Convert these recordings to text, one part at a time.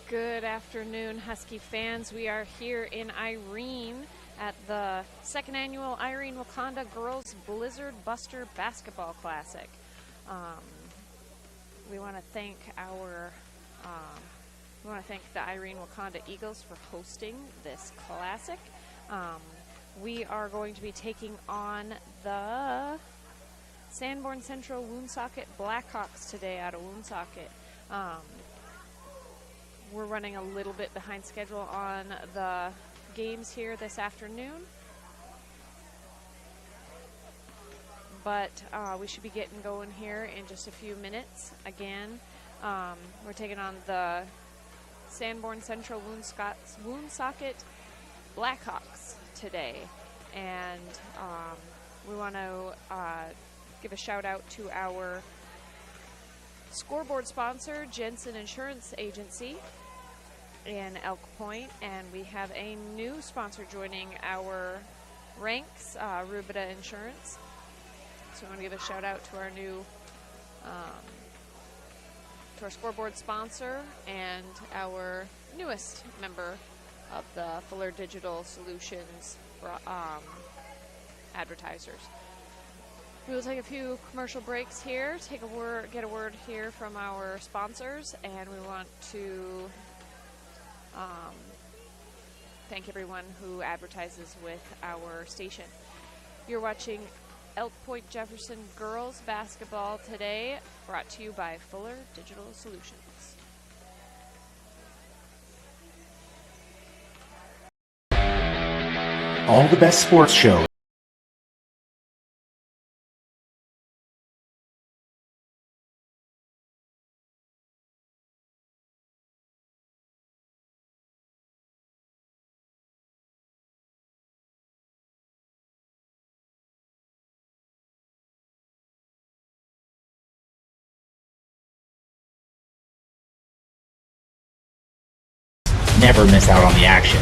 Good afternoon, Husky fans. We are here in Irene at the second annual Irene-Wakonda Girls Blizzard Buster Basketball Classic. We want to thank the Irene-Wakonda Eagles for hosting this classic. We are going to be taking on the Sanborn Central Woonsocket Blackhawks today out of Woonsocket. We're running a little bit behind schedule on the games here this afternoon, but we should be getting going here in just a few minutes. Again, we're taking on the Sanborn Central Woonsocket Blackhawks today, and we want to give a shout out to our scoreboard sponsor, Jensen Insurance Agency in Elk Point, and we have a new sponsor joining our ranks, Rubida Insurance. So I want to give a shout out to our new to our scoreboard sponsor and our newest member of the Fuller Digital Solutions advertisers. We will take a few commercial breaks here, get a word here from our sponsors, and we want to thank everyone who advertises with our station. You're watching Elk Point-Jefferson Girls Basketball today, brought to you by Fuller Digital Solutions. All the best sports shows. Never miss out on the action.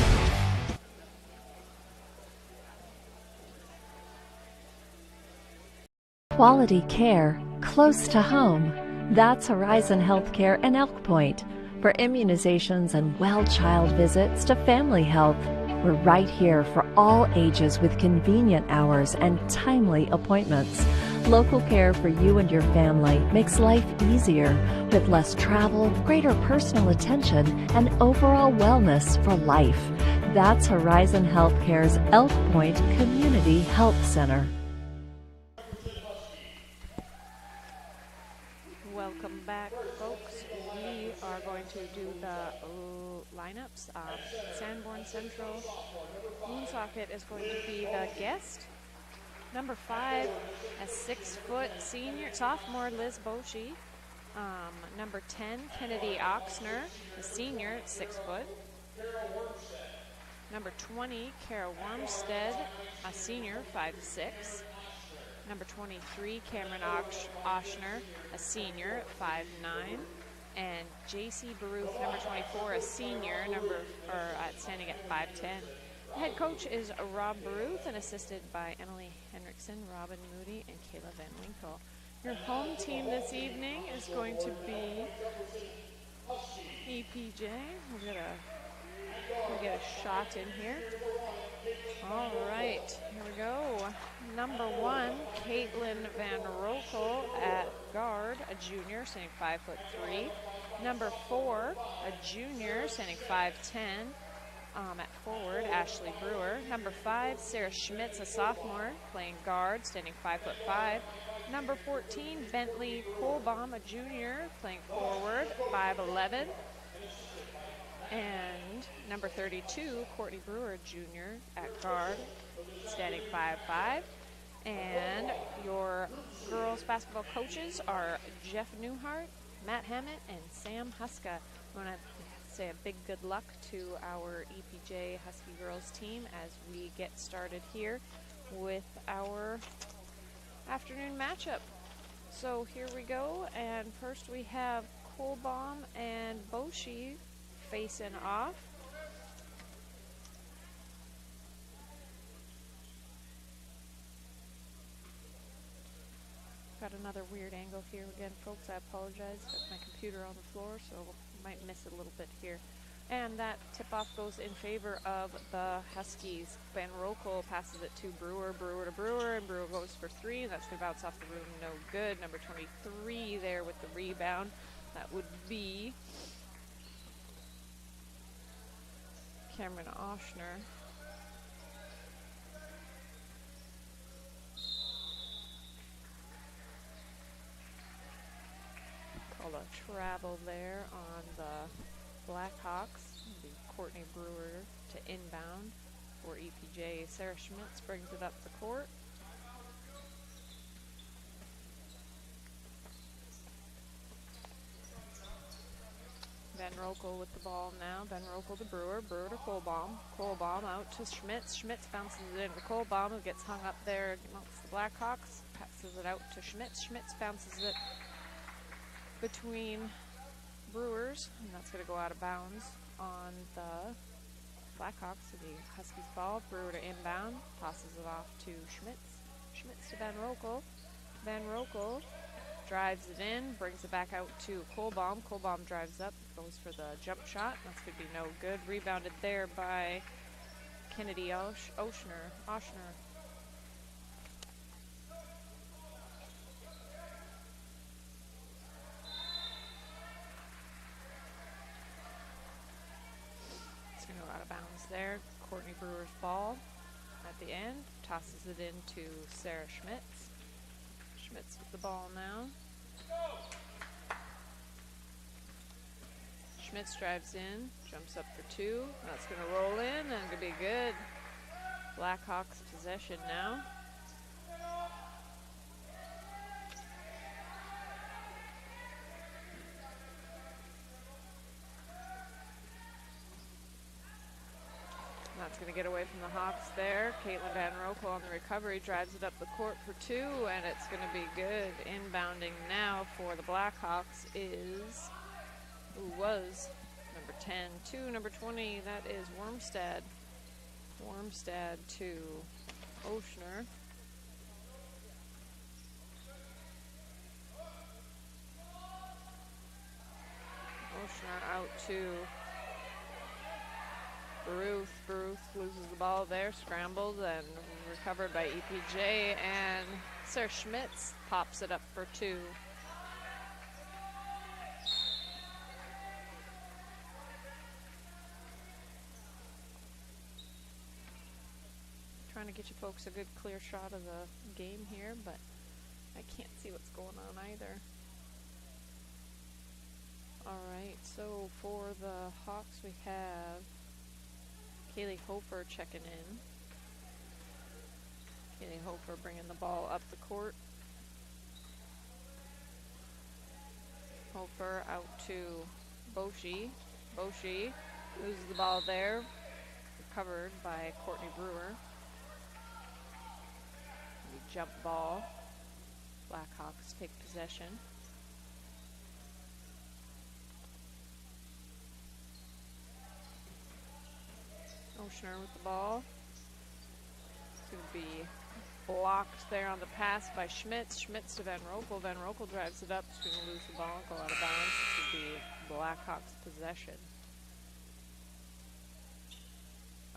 Quality care close to home. That's Horizon Healthcare in Elk Point. For immunizations and well child visits to family health, we're right here for all ages with convenient hours and timely appointments. Local care for you and your family makes life easier with less travel, greater personal attention, and overall wellness for life. That's Horizon Healthcare's Elk Point Community Health Center. Welcome back, folks. We are going to do the lineups. Sanborn Central Woonsocket is going to be the guest. Number 5, a 6-foot sophomore Liz Boshi. Number 10, Kennedy Oxner, a senior at 6 foot. Number 20, Kara Wormstead, a senior, 5'6". Number 23, Cameron Oshner, a senior at 5'9". And J.C. Baruth, number 24, a senior, standing at 5'10". The head coach is Rob Baruth and assisted by Emily Henriksen, Robin Moody, and Kayla Van Winkle. Your home team this evening is going to be EPJ. We'll get a shot in here. All right, here we go. Number 1, Caitlin Van Rokel at guard, a junior, standing 5'3". Number 4, a junior, standing 5'10". At forward, Ashley Brewer. Number 5, Sarah Schmitz, a sophomore, playing guard, standing 5'5". Number 14, Bentley Kohlbaum, a junior, playing forward, 5'11". And number 32, Courtney Brewer, junior, at guard, standing 5'5". And your girls basketball coaches are Jeff Newhart, Matt Hammett, and Sam Huska. I want to say a big good luck to our EPJ Husky girls team as we get started here with our afternoon matchup. So here we go, and first we have Kohlbaum and Boshi facing off. Got another weird angle here again, folks. I apologize. Got my computer on the floor, so might miss it a little bit here. And that tip-off goes in favor of the Huskies. Van Rokel passes it to Brewer, Brewer to Brewer, and Brewer goes for 3. That's going to bounce off the room, no good. Number 23 there with the rebound. That would be Cameron Oshner. Called a travel there on the Blackhawks. It'll be Courtney Brewer to inbound for EPJ. Sarah Schmitz brings it up the court. Van Rokel with the ball now. Van Rokel to Brewer. Brewer to Kohlbaum. Kohlbaum out to Schmitz. Schmitz bounces it into Kohlbaum, who gets hung up there amongst the Blackhawks. Passes it out to Schmitz. Schmitz bounces it between Brewers, and that's going to go out of bounds on the Blackhawks. So the Huskies ball. Brewer to inbound. Tosses it off to Schmitz. Schmitz to Van Rokel. Van Rokel drives it in, brings it back out to Kohlbaum. Kohlbaum drives up, goes for the jump shot. That's going to be no good. Rebounded there by Kennedy Oshner. It's going to go out of bounds there. Courtney Brewer's ball at the end. Tosses it into Sarah Schmitz. Schmitz with the ball now. Schmitz drives in, jumps up for 2. That's going to roll in and going to be good. Blackhawks possession now. That's going to get away from the Hawks there. Caitlin Van Rokel on the recovery drives it up the court for 2, and it's going to be good. Inbounding now for the Blackhawks was number 10 to number 20. That is Wormstad. Wormstad to Oshner. Oshner out to Baruth. Baruth loses the ball there, scrambled and recovered by EPJ, and Sarah Schmitz pops it up for 2. Trying to get you folks a good clear shot of the game here, but I can't see what's going on either. Alright, so for the Hawks we have Kaylee Hofer checking in. Kaylee Hofer bringing the ball up the court. Hofer out to Boshi. Boshi loses the ball there. Recovered by Courtney Brewer. Jump ball. Blackhawks take possession. Oshner with the ball. It's going to be blocked there on the pass by Schmitz. Schmitz to Van Rokel. Van Rokel drives it up. It's going to lose the ball, go out of bounds. This would be Blackhawks possession.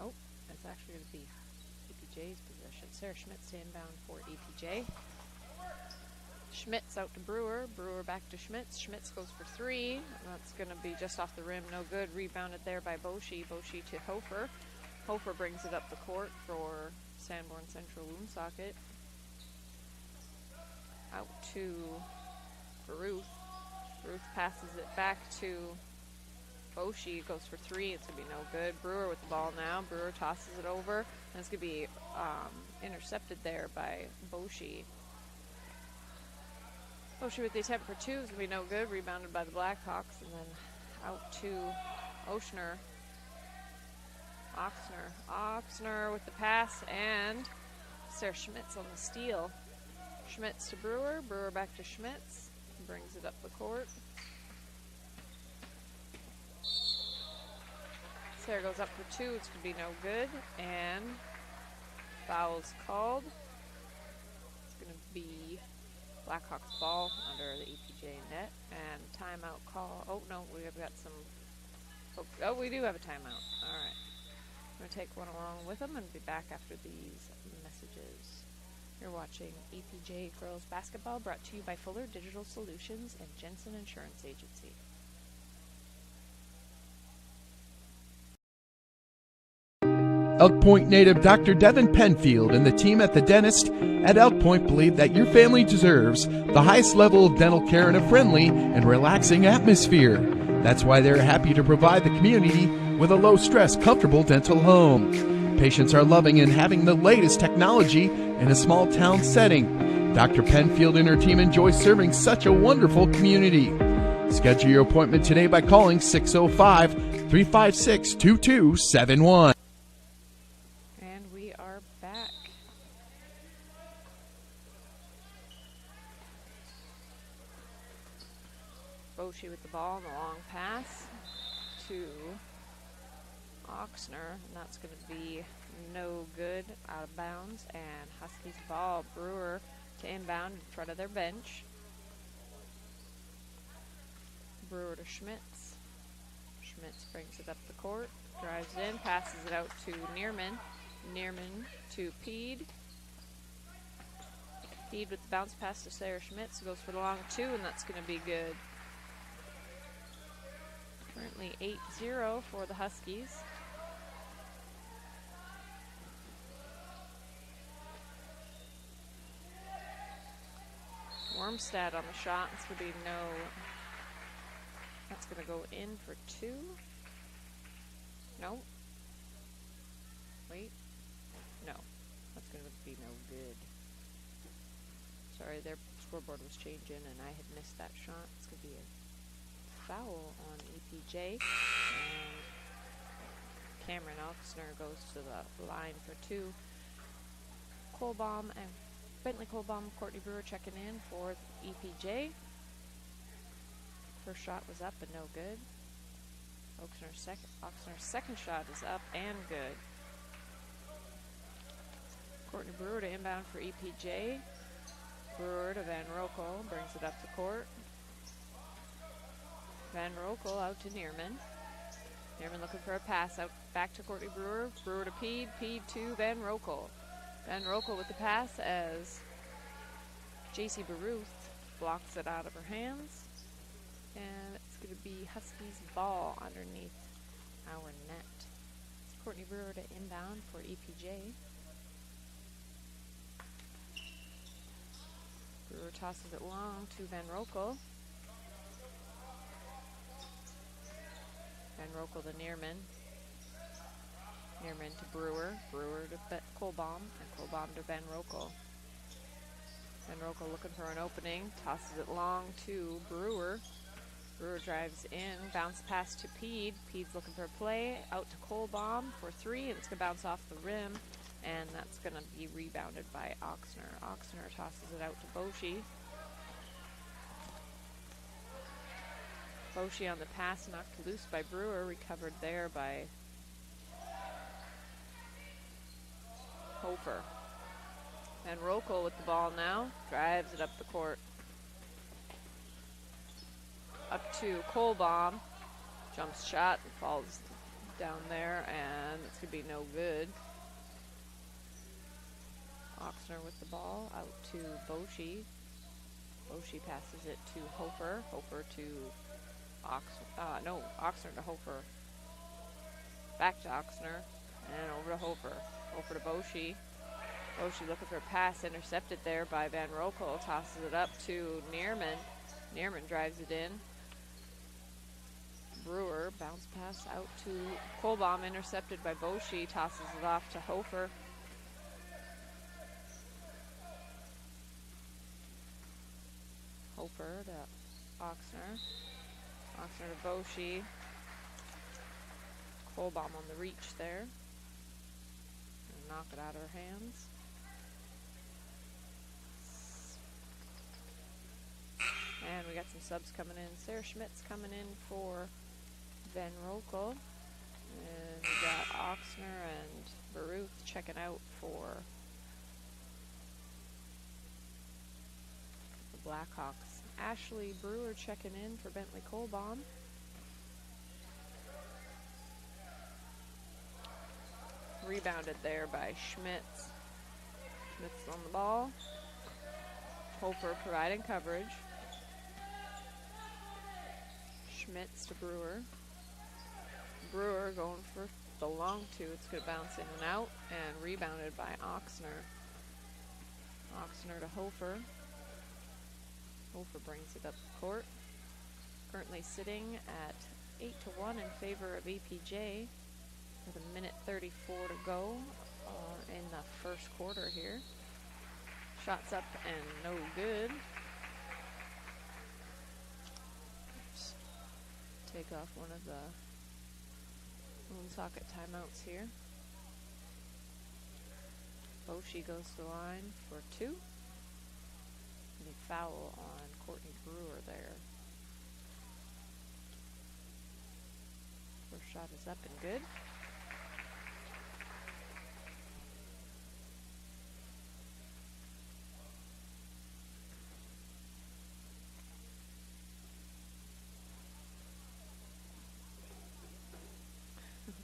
Oh, it's actually going to be EPJ's possession. Sarah Schmitz to inbound for EPJ. Schmitz out to Brewer. Brewer back to Schmitz. Schmitz goes for 3. That's going to be just off the rim. No good. Rebounded there by Boshi. Boshi to Hofer. Hofer brings it up the court for Sanborn Central Woonsocket. Out to Baruth. Baruth passes it back to Boshi. Goes for 3. It's going to be no good. Brewer with the ball now. Brewer tosses it over. And it's going to be intercepted there by Boshi. Boshi with the attempt for 2 is going to be no good. Rebounded by the Blackhawks. And then out to Oshner. Oxner with the pass, and Sarah Schmitz on the steal. Schmitz to Brewer. Brewer back to Schmitz. Brings it up the court. Sarah goes up for 2. It's going to be no good. And foul's called. It's going to be Blackhawks ball under the EPJ net, and timeout call. Oh no, we have got some. Oh, we do have a timeout. All right, I'm gonna take one along with them and be back after these messages. You're watching EPJ Girls Basketball, brought to you by Fuller Digital Solutions and Jensen Insurance Agency. Elk Point native Dr. Devin Penfield and the team at the dentist at Elk Point believe that your family deserves the highest level of dental care in a friendly and relaxing atmosphere. That's why they're happy to provide the community with a low-stress, comfortable dental home. Patients are loving and having the latest technology in a small-town setting. Dr. Penfield and her team enjoy serving such a wonderful community. Schedule your appointment today by calling 605-356-2271. Boshi with the ball and the long pass to Oxner, and that's going to be no good, out of bounds, and Huskies ball. Brewer to inbound in front of their bench. Brewer to Schmitz. Schmitz brings it up the court, drives in, passes it out to Neerman. Neerman to Peed. Peed with the bounce pass to Sarah Schmitz, goes for the long two, and that's going to be good. Currently 8-0 for the Huskies. Wormstad on the shot. It's going to be no. That's going to go in for two. No. Wait. No. That's going to be no good. Sorry, their scoreboard was changing and I had missed that shot. It's going to be a foul on EPJ, and Cameron Oxner goes to the line for two. Kohlbaum and Bentley Kohlbaum, Courtney Brewer checking in for EPJ. First shot was up and no good. Oxner's second shot is up and good. Courtney Brewer to inbound for EPJ. Brewer to Van Rokel, brings it up the court. Van Rokel out to Neerman. Neerman looking for a pass out back to Courtney Brewer. Brewer to Peed. Peed to Van Rokel. Van Rokel with the pass as JC Baruth blocks it out of her hands. And it's going to be Huskies ball underneath our net. It's Courtney Brewer to inbound for EPJ. Brewer tosses it long to Van Rokel. Van Rokel to Neerman. Neerman to Brewer. Brewer to Kohlbaum. And Kohlbaum to Van Rokel. Van Rokel looking for an opening. Tosses it long to Brewer. Brewer drives in. Bounce pass to Peed. Peed's looking for a play. Out to Kohlbaum for three. And it's going to bounce off the rim. And that's going to be rebounded by Oxner. Oxner tosses it out to Boshi. Boshi on the pass, knocked loose by Brewer, recovered there by Hofer. And Rokel with the ball now, drives it up the court. Up to Kohlbaum, jumps shot and falls down there, and it's going to be no good. Oxner with the ball, out to Boshi. Boshi passes it to Hofer. Hofer to Oxner to Hofer. Back to Oxner, and over to Hofer. Hofer to Boshi. Boshi looking for a pass, intercepted there by Van Rokel. Tosses it up to Neerman. Neerman drives it in. Brewer, bounce pass out to Kohlbaum, intercepted by Boshi. Tosses it off to Hofer. Hofer to Oxner. Oxner to Boshi. Kohlbaum on the reach there. And knock it out of her hands. And we got some subs coming in. Sarah Schmitz coming in for Van Rokel. And we got Oxner and Baruth checking out for the Blackhawks. Ashley Brewer checking in for Bentley Colbaum. Rebounded there by Schmitz. Schmitz on the ball. Hofer providing coverage. Schmitz to Brewer. Brewer going for the long two. It's going to bounce in and out, and rebounded by Oxner. Oxner to Hofer. Hofer brings it up the court. Currently sitting at 8-1 in favor of EPJ with 1:34 to go in the first quarter here. Shots up and no good. Oops. Take off one of the Woonsocket timeouts here. Boshi goes to the line for 2. And a foul on Courtney Brewer there. First shot is up and good.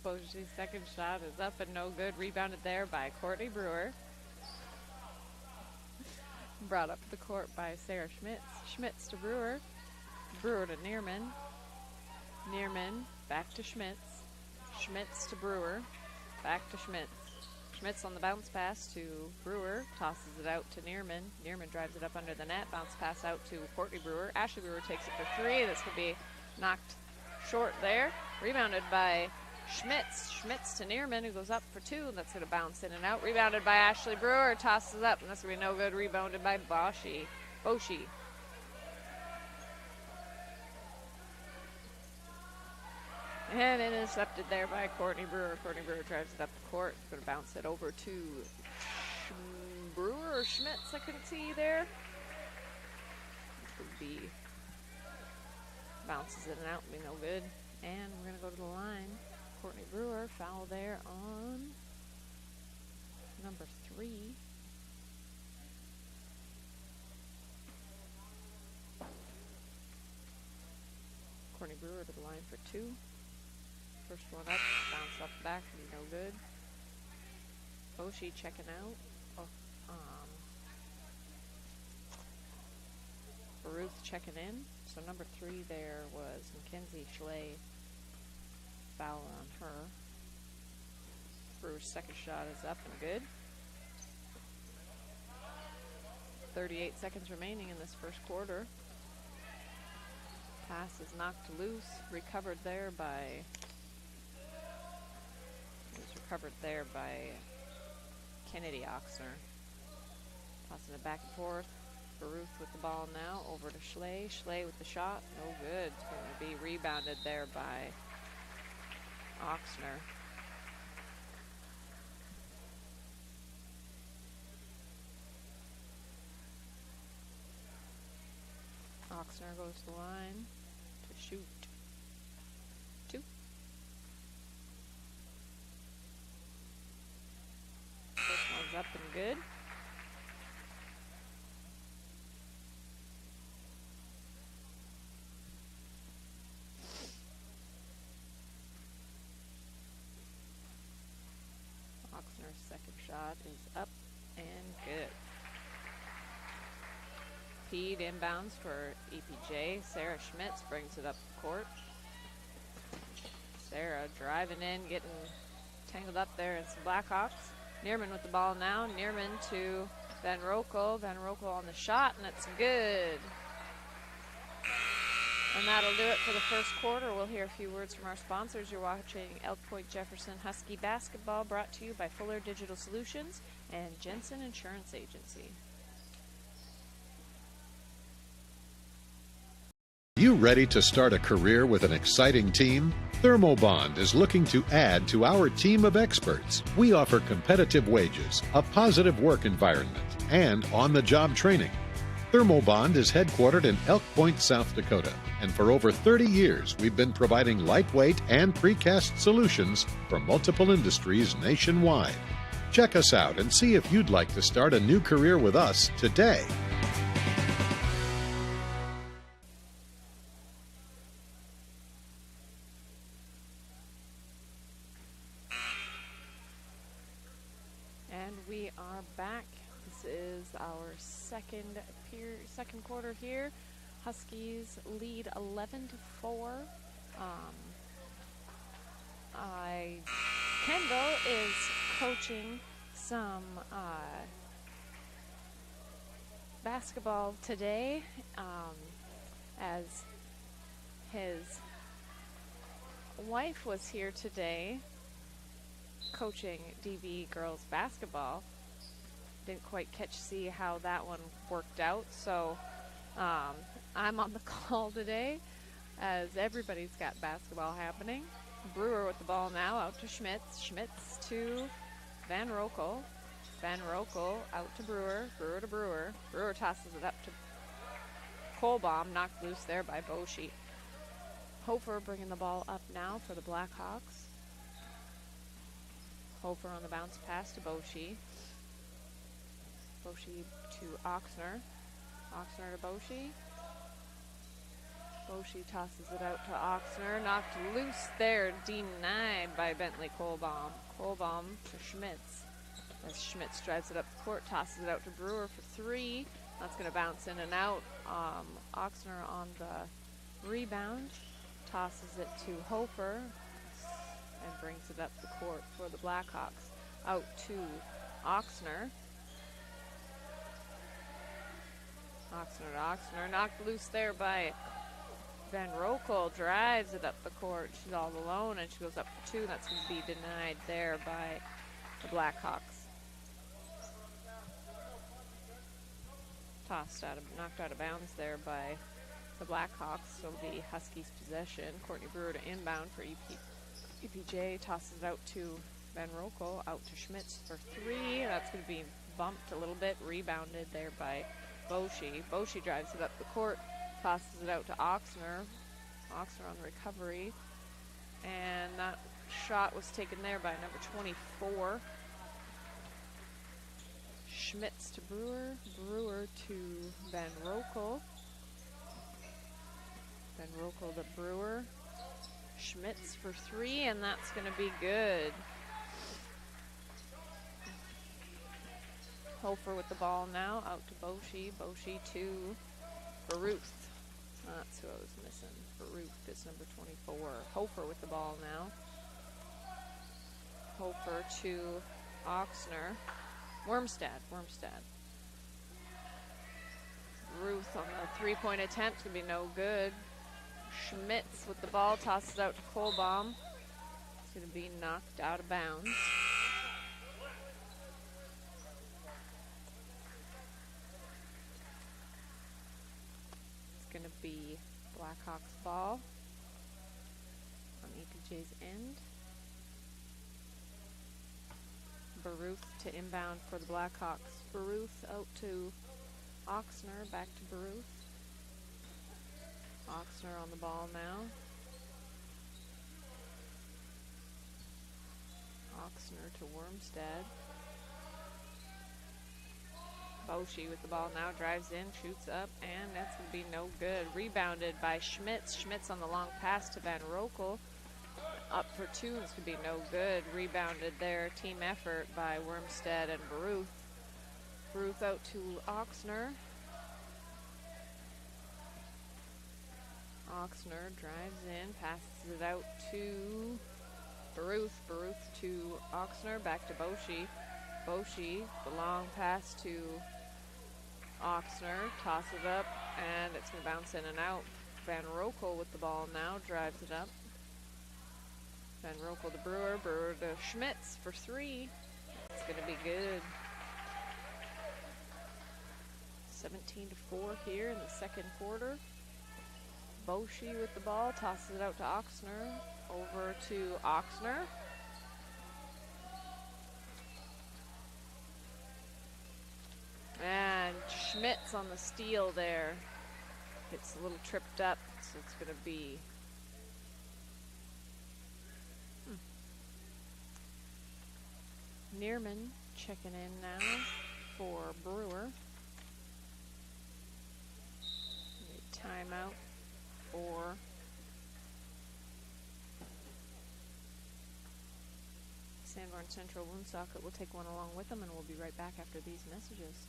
Boshi's second shot is up and no good. Rebounded there by Courtney Brewer. Brought up the court by Sarah Schmitz. Schmitz to Brewer. Brewer to Neerman. Neerman back to Schmitz. Schmitz to Brewer. Back to Schmitz. Schmitz on the bounce pass to Brewer. Tosses it out to Neerman. Neerman drives it up under the net. Bounce pass out to Courtney Brewer. Ashley Brewer takes it for 3. This could be knocked short there. Rebounded by Schmitz. Schmitz to Neerman, who goes up for 2. That's going to bounce in and out. Rebounded by Ashley Brewer. Tosses up, and that's going to be no good. Rebounded by Boshi. And intercepted there by Courtney Brewer. Courtney Brewer drives it up the court. Going to bounce it over to Brewer or Schmitz. I couldn't see there. Which would be bounces in and out, be no good. And we're going to go to the line. Courtney Brewer, foul there on number 3. Courtney Brewer to the line for 2. First one up, bounce off the back, be no good. Boshi checking out. Baruth checking in. So number 3 there was Mackenzie Schley. Foul on her. Brewer's second shot is up and good. 38 seconds remaining in this first quarter. Pass is knocked loose. Recovered there by Kennedy Oxner. Tossing it back and forth. Baruth with the ball now. Over to Schley. Schley with the shot. No good. It's going to be rebounded there by Oxner. Oxner goes to the line to shoot 2. First one's up and good. Oxner's second shot is up and good. Feed inbounds for EPJ. Sarah Schmitz brings it up the court. Sarah driving in, getting tangled up there in some Blackhawks. Neerman with the ball now. Neerman to Van Rokel. Van Rokel on the shot, and it's good. And that'll do it for the first quarter. We'll hear a few words from our sponsors. You're watching Elk Point-Jefferson Husky Basketball, brought to you by Fuller Digital Solutions and Jensen Insurance Agency. You ready to start a career with an exciting team? Thermobond is looking to add to our team of experts. We offer competitive wages, a positive work environment, and on-the-job training. Thermobond is headquartered in Elk Point, South Dakota, and for over 30 years we've been providing lightweight and precast solutions for multiple industries nationwide. Check us out and see if you'd like to start a new career with us today. is our second quarter here. Huskies lead 11-4. Kendall is coaching some basketball today, as his wife was here today coaching DB girls basketball. Didn't quite see how that one worked out, so I'm on the call today as everybody's got basketball happening. Brewer with the ball now, out to Schmitz. Schmitz to Van Rokel. Van Rokel out to Brewer. Brewer to Brewer. Brewer tosses it up to Kohlbaum, knocked loose there by Boshi. Hofer bringing the ball up now for the Blackhawks. Hofer on the bounce pass to Boshi. Boshi to Oxner. Oxner to Boshi. Boshi tosses it out to Oxner. Knocked loose there, denied by Bentley Kohlbaum. Kohlbaum to Schmitz. As Schmitz drives it up the court, tosses it out to Brewer for three. That's going to bounce in and out. Oxner on the rebound. Tosses it to Hofer and brings it up the court for the Blackhawks. Out to Oxner. Oxner to Oxner. Knocked loose there by Van Rokel. Drives it up the court. She's all alone and she goes up for two. That's going to be denied there by the Blackhawks. Knocked out of bounds there by the Blackhawks. So it'll be Huskies possession. Courtney Brewer to inbound for EPJ. Tosses it out to Van Rokel. Out to Schmitz for three. That's going to be bumped a little bit. Rebounded there by Boshi. Boshi drives it up the court. Tosses it out to Oxner. Oxner on the recovery. And that shot was taken there by number 24. Schmitz to Brewer. Brewer to Van Rokel. Van Rokel to Brewer. Schmitz for three, and that's going to be good. Hofer with the ball now, out to Boshi. Boshi to Baruth. That's who I was missing. Baruth is number 24. Hofer with the ball now. Hofer to Oxner. Wormstad. Ruth on the three-point attempt, going to be no good. Schmitz with the ball, tosses out to Kohlbaum. It's going to be knocked out of bounds. It's going to be Blackhawks ball on EPJ's end. Baruth to inbound for the Blackhawks. Baruth out to Oxner, back to Baruth. Oxner on the ball now. Oxner to Wormstad. Boshi with the ball now, drives in, shoots up, and that's going to be no good. Rebounded by Schmitz. Schmitz on the long pass to Van Rokel. Up for two, and it's going to be no good. Rebounded there, team effort by Wormstad and Baruth. Baruth out to Oxner. Oxner drives in, passes it out to Baruth. Baruth to Oxner, back to Boshi. Boshi, the long pass to Oxner, tosses up, and it's going to bounce in and out. Van Rokel with the ball now, drives it up. Van Rokel to Brewer, Brewer to Schmitz for three. It's going to be good. 17-4 here in the second quarter. Boshi with the ball, tosses it out to Oxner, over to Oxner. And Schmitz on the steal there. It's a little tripped up, so it's going to be Neerman checking in now for Brewer. Timeout for Sanborn Central Woonsocket will take one along with them, and we'll be right back after these messages.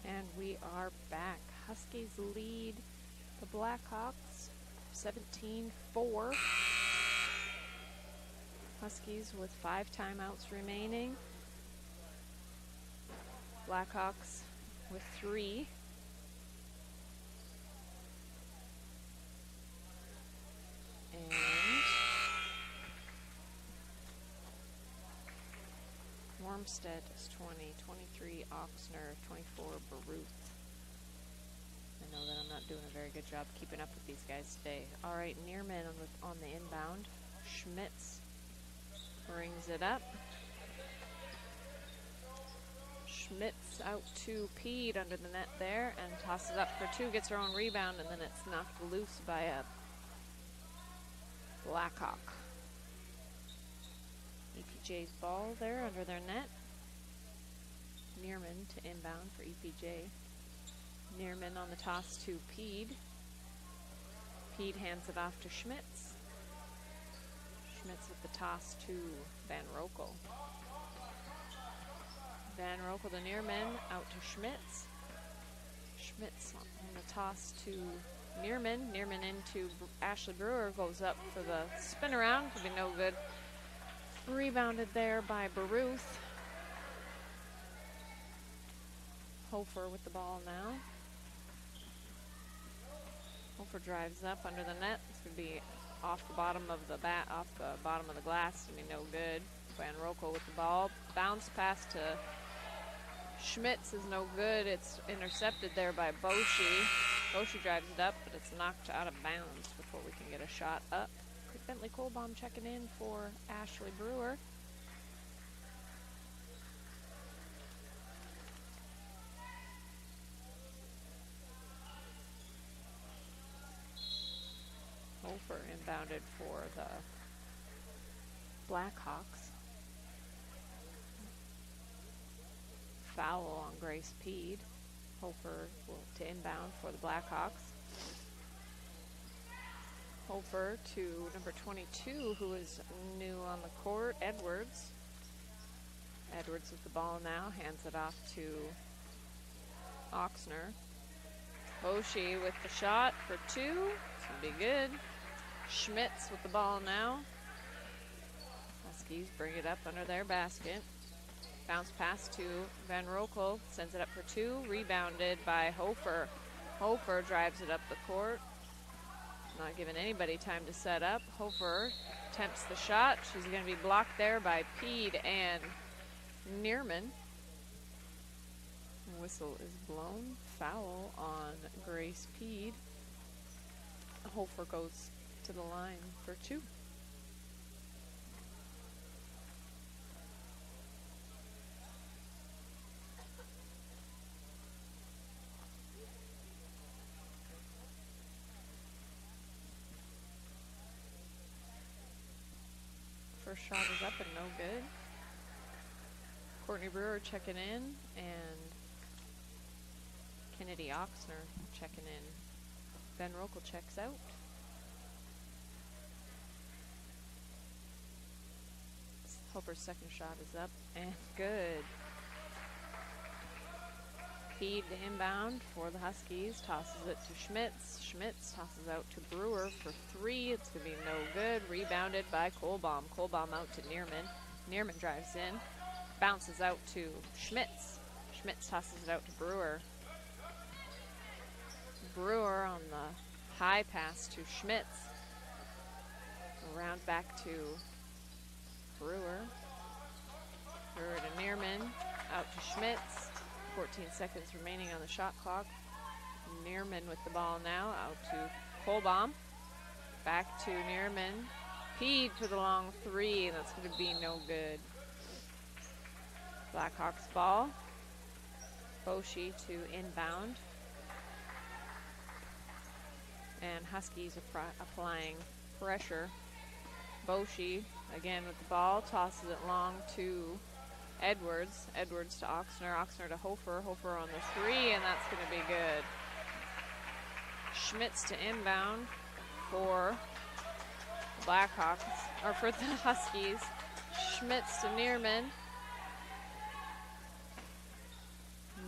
And we are back. Huskies lead the Blackhawks 17-4. Huskies with 5 timeouts remaining. Blackhawks with 3. And Wormstead is 20, 23 Oxner, 24 Baruth. I know that I'm not doing a very good job keeping up with these guys today. All right, Neerman on the inbound. Schmitz brings it up. Schmitz out to Pede under the net there and tosses up for 2, gets her own rebound, and then it's knocked loose by a Blackhawk. EPJ's ball there under their net. Neerman to inbound for EPJ. Neerman on the toss to Pede. Pede hands it off to Schmitz. Schmitz with the toss to Van Rokel. Van Rokel to Neerman, out to Schmitz. Schmitz on the toss to Neerman. Neerman into Ashley Brewer, goes up for the spin around, could be no good. Rebounded there by Baruth. Hofer with the ball now. Hofer drives up under the net. It's going to be off the bottom of the bottom of the glass. It's going to be no good. Van Rokel with the ball. Bounce pass to Schmitz is no good. It's intercepted there by Boshi. Boshi drives it up, but it's knocked out of bounds before we can get a shot up. Bentley Kohlbaum checking in for Ashley Brewer. Hofer inbounded for the Blackhawks. Foul on Grace Pede. Hofer to inbound for the Blackhawks. Hofer to number 22, who is new on the court, Edwards. Edwards with the ball now, hands it off to Oxner. Boshi with the shot for 2. This will be good. Schmitz with the ball now. Huskies bring it up under their basket. Bounce pass to Van Rokel, sends it up for 2. Rebounded by Hofer. Hofer drives it up the court. Not giving anybody time to set up. Hofer attempts the shot. She's going to be blocked there by Pede and Neerman. Whistle is blown. Foul on Grace Pede. Hofer goes to the line for 2. First shot is up and no good. Courtney Brewer checking in, and Kennedy Oxner checking in. Van Rokel checks out. Hofer's second shot is up and good. Pede inbound for the Huskies, tosses it to Schmitz. Schmitz tosses out to Brewer for 3. It's going to be no good. Rebounded by Kohlbaum. Kohlbaum out to Neerman. Neerman drives in, bounces out to Schmitz. Schmitz tosses it out to Brewer. Brewer on the high pass to Schmitz. Around back to Brewer. Brewer to Neerman, out to Schmitz. 14 seconds remaining on the shot clock. Neerman with the ball now, out to Kohlbaum. Back to Neerman. Peed for the long three, and that's going to be no good. Blackhawks ball. Boshi to inbound. And Huskies applying pressure. Boshi again with the ball, tosses it long to Edwards. Edwards to Oxner. Oxner to Hofer. Hofer on the three, and that's going to be good. Schmitz to inbound for the Blackhawks, or for the Huskies. Schmitz to Neerman.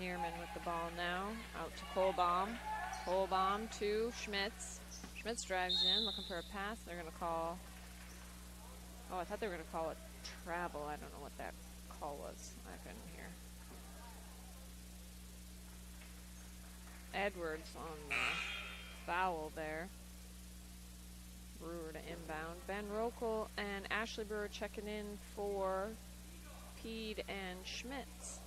Neerman with the ball now, out to Kohlbaum. Kohlbaum to Schmitz. Schmitz drives in, looking for a pass. They're going to call, oh, I thought they were going to call it travel. I don't know what that call was. I couldn't hear. Edwards on the foul there. Brewer to inbound. Van Rokel and Ashley Brewer checking in for Peed and Schmitz.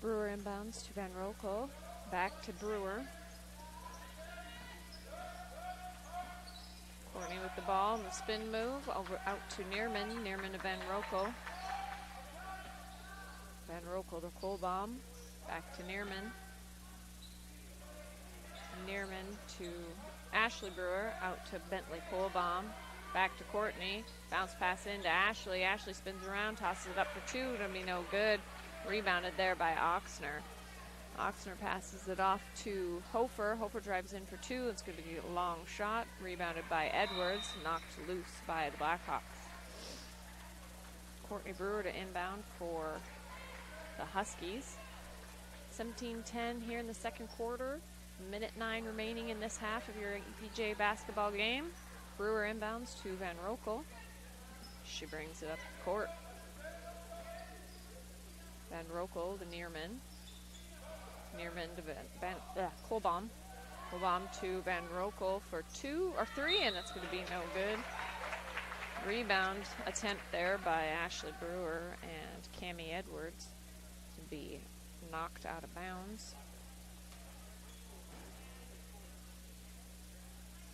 Brewer inbounds to Van Rokel. Back to Brewer. Courtney with the ball and the spin move. Over out to Neerman. Neerman to Van Rokel. Van Rokel to Kohlbaum. Back to Neerman. Neerman to Ashley Brewer. Out to Bentley Kohlbaum. Back to Courtney. Bounce pass into Ashley. Ashley spins around, tosses it up for two. It'll be no good. Rebounded there by Oxner. Oxner passes it off to Hofer. Hofer drives in for two. It's going to be a long shot. Rebounded by Edwards. Knocked loose by the Blackhawks. Courtney Brewer to inbound for the Huskies. 17-10 here in the second quarter. Minute 9 remaining in this half of your EPJ basketball game. Brewer inbounds to Van Rokel. She brings it up the court. Van Rokel to Neerman. Neerman to Kohlbaum. Kohlbaum to Van Rokel for two or three, and that's going to be no good. Rebound attempt there by Ashley Brewer and Cammie Edwards to be knocked out of bounds.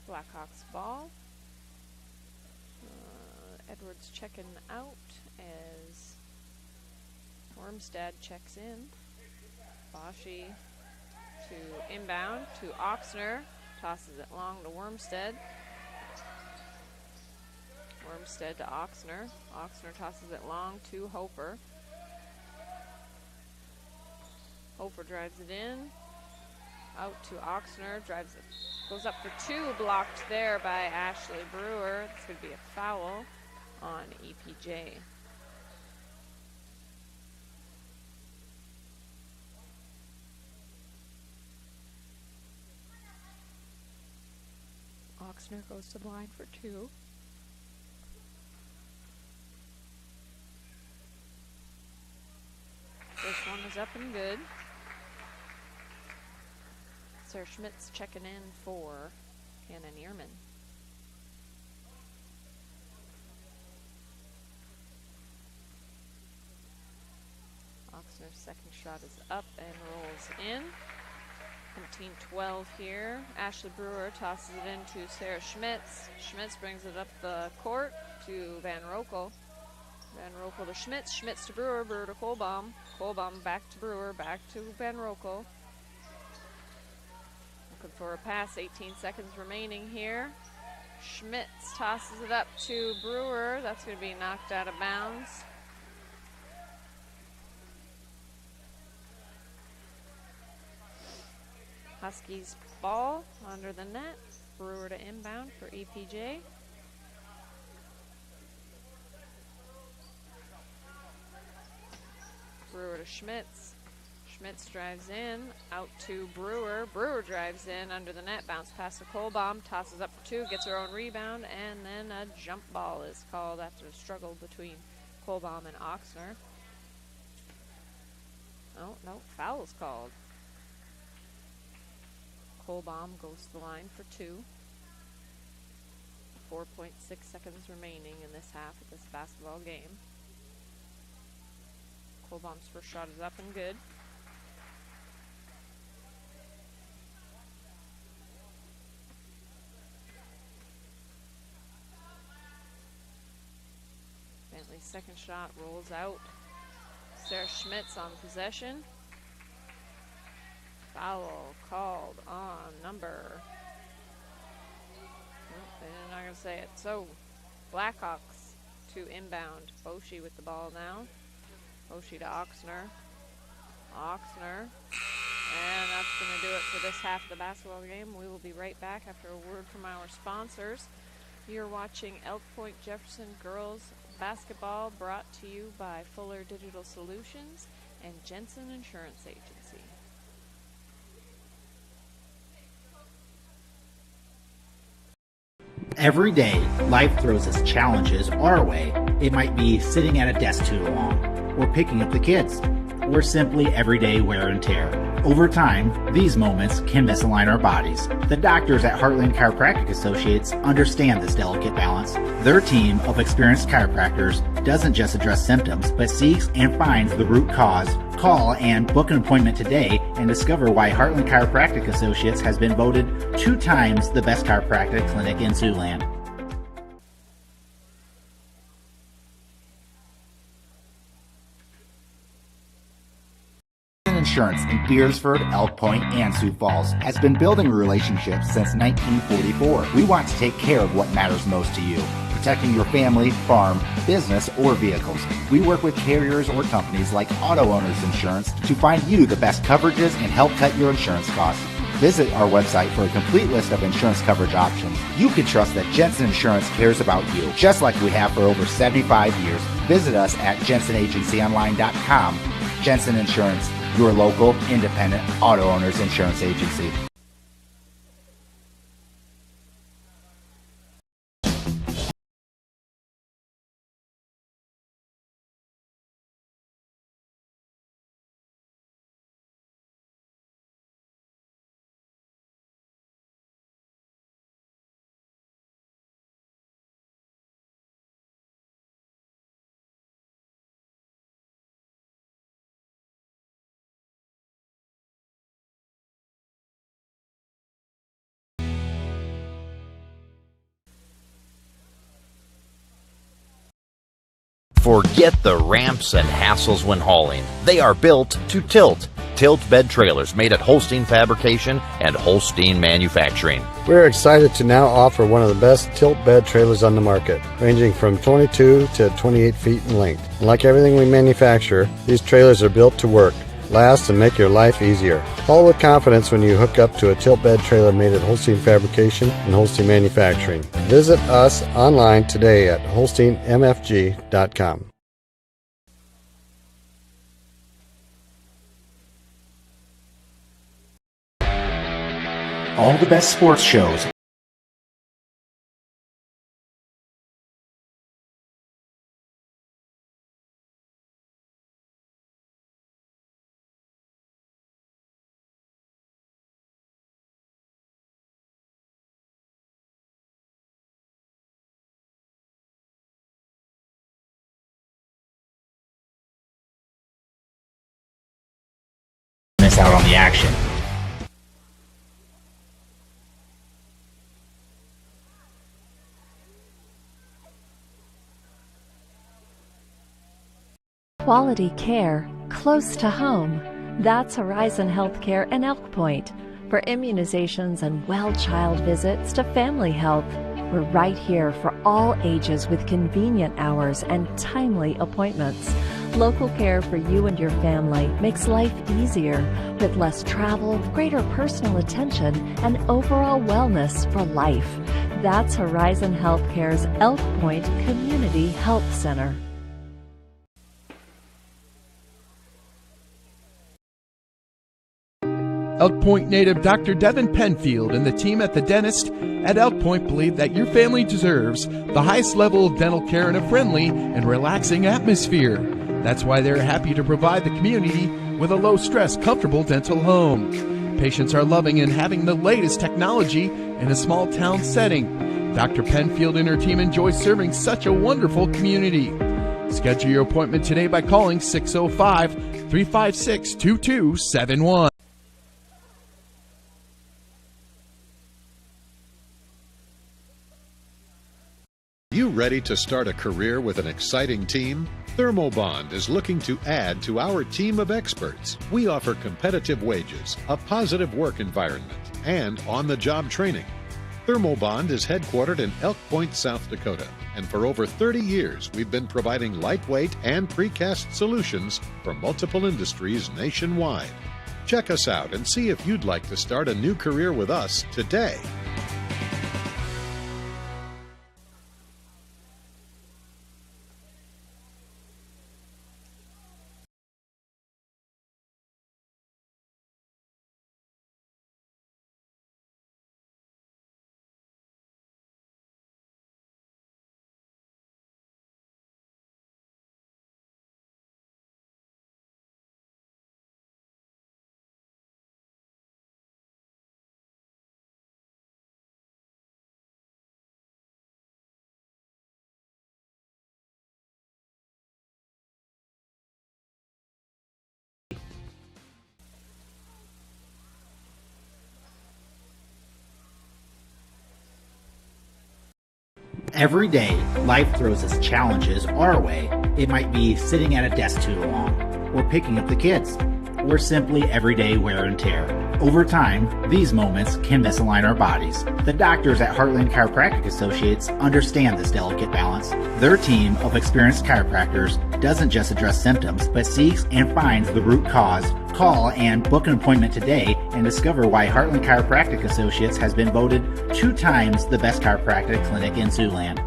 Blackhawks ball. Edwards checking out as Wormstead checks in. Boshi to inbound to Oxner. Tosses it long to Wormstead. Wormstead to Oxner. Oxner tosses it long to Hofer. Hofer drives it in. Out to Oxner. Drives it. Goes up for two. Blocked there by Ashley Brewer. This could be a foul on EPJ. Oxner goes to the line for two. First one is up and good. Sarah Schmitz checking in for Hannah Neerman. Oxner's second shot is up and rolls in. 17-12 here. Ashley Brewer tosses it into Sarah Schmitz. Schmitz brings it up the court to Van Rokel. Van Rokel to Schmitz. Schmitz to Brewer. Brewer to Kohlbaum. Kohlbaum back to Brewer. Back to Van Rokel. Looking for a pass. 18 seconds remaining here. Schmitz tosses it up to Brewer. That's going to be knocked out of bounds. Huskies ball under the net. Brewer to inbound for EPJ. Brewer to Schmitz. Schmitz drives in, out to Brewer. Brewer drives in under the net, bounce pass to Kohlbaum, tosses up for two, gets her own rebound, and then a jump ball is called after a struggle between Kohlbaum and Oxner. Oh, no, foul is called. Kohlbaum goes to the line for two. 4.6 seconds remaining in this half of this basketball game. Colbaum's first shot is up and good. Bentley's second shot rolls out. Sarah Schmitz on possession. Foul called on number. They're not going to say it. So, Blackhawks to inbound. Boshi with the ball now. Boshi to Oxner. Oxner. And that's going to do it for this half of the basketball game. We will be right back after a word from our sponsors. You're watching Elk Point-Jefferson Girls Basketball, brought to you by Fuller Digital Solutions and Jensen Insurance Agency. Every day, life throws its challenges our way. It might be sitting at a desk too long, or picking up the kids, or simply everyday wear and tear. Over time, these moments can misalign our bodies. The doctors at Heartland Chiropractic Associates understand this delicate balance. Their team of experienced chiropractors doesn't just address symptoms, but seeks and finds the root cause. Call and book an appointment today and discover why Heartland Chiropractic Associates has been voted 2 times the best chiropractic clinic in Siouxland. Insurance in Beersford, Elk Point, and Sioux Falls has been building relationships since 1944. We want to take care of what matters most to you, protecting your family, farm, business, or vehicles. We work with carriers or companies like Auto Owners Insurance to find you the best coverages and help cut your insurance costs. Visit our website for a complete list of insurance coverage options. You can trust that Jensen Insurance cares about you, just like we have for over 75 years. Visit us at jensenagencyonline.com. Jensen Insurance, your local, independent auto owners insurance agency. Forget the ramps and hassles when hauling. They are built to tilt. Tilt bed trailers made at Holstein Fabrication and Holstein Manufacturing. We're excited to now offer one of the best tilt bed trailers on the market, ranging from 22 to 28 feet in length. And like everything we manufacture, these trailers are built to work, last, and make your life easier. Haul with confidence when you hook up to a tilt bed trailer made at Holstein Fabrication and Holstein Manufacturing. Visit us online today at holsteinmfg.com. All the best sports shows. Miss out on the action. Quality care close to home. That's Horizon Healthcare and Elk Point. For immunizations and well child visits to family health, we're right here for all ages with convenient hours and timely appointments. Local care for you and your family makes life easier with less travel, greater personal attention, and overall wellness for life. That's Horizon Healthcare's Elk Point Community Health Center. Elk Point native Dr. Devin Penfield and the team at the dentist at Elk Point believe that your family deserves the highest level of dental care in a friendly and relaxing atmosphere. That's why they're happy to provide the community with a low-stress, comfortable dental home. Patients are loving and having the latest technology in a small-town setting. Dr. Penfield and her team enjoy serving such a wonderful community. Schedule your appointment today by calling 605-356-2271. You ready to start a career with an exciting team? Thermobond is looking to add to our team of experts. We offer competitive wages, a positive work environment, and on-the-job training. Thermobond is headquartered in Elk Point, South Dakota, and for over 30 years we've been providing lightweight and precast solutions for multiple industries nationwide. Check us out and see if you'd like to start a new career with us today. Every day, life throws its challenges our way. It might be sitting at a desk too long, or picking up the kids, or simply everyday wear and tear. Over time, these moments can misalign our bodies. The doctors at Heartland Chiropractic Associates understand this delicate balance. Their team of experienced chiropractors doesn't just address symptoms, but seeks and finds the root cause. Call and book an appointment today and discover why Heartland Chiropractic Associates has been voted 2 times the best chiropractic clinic in Siouxland.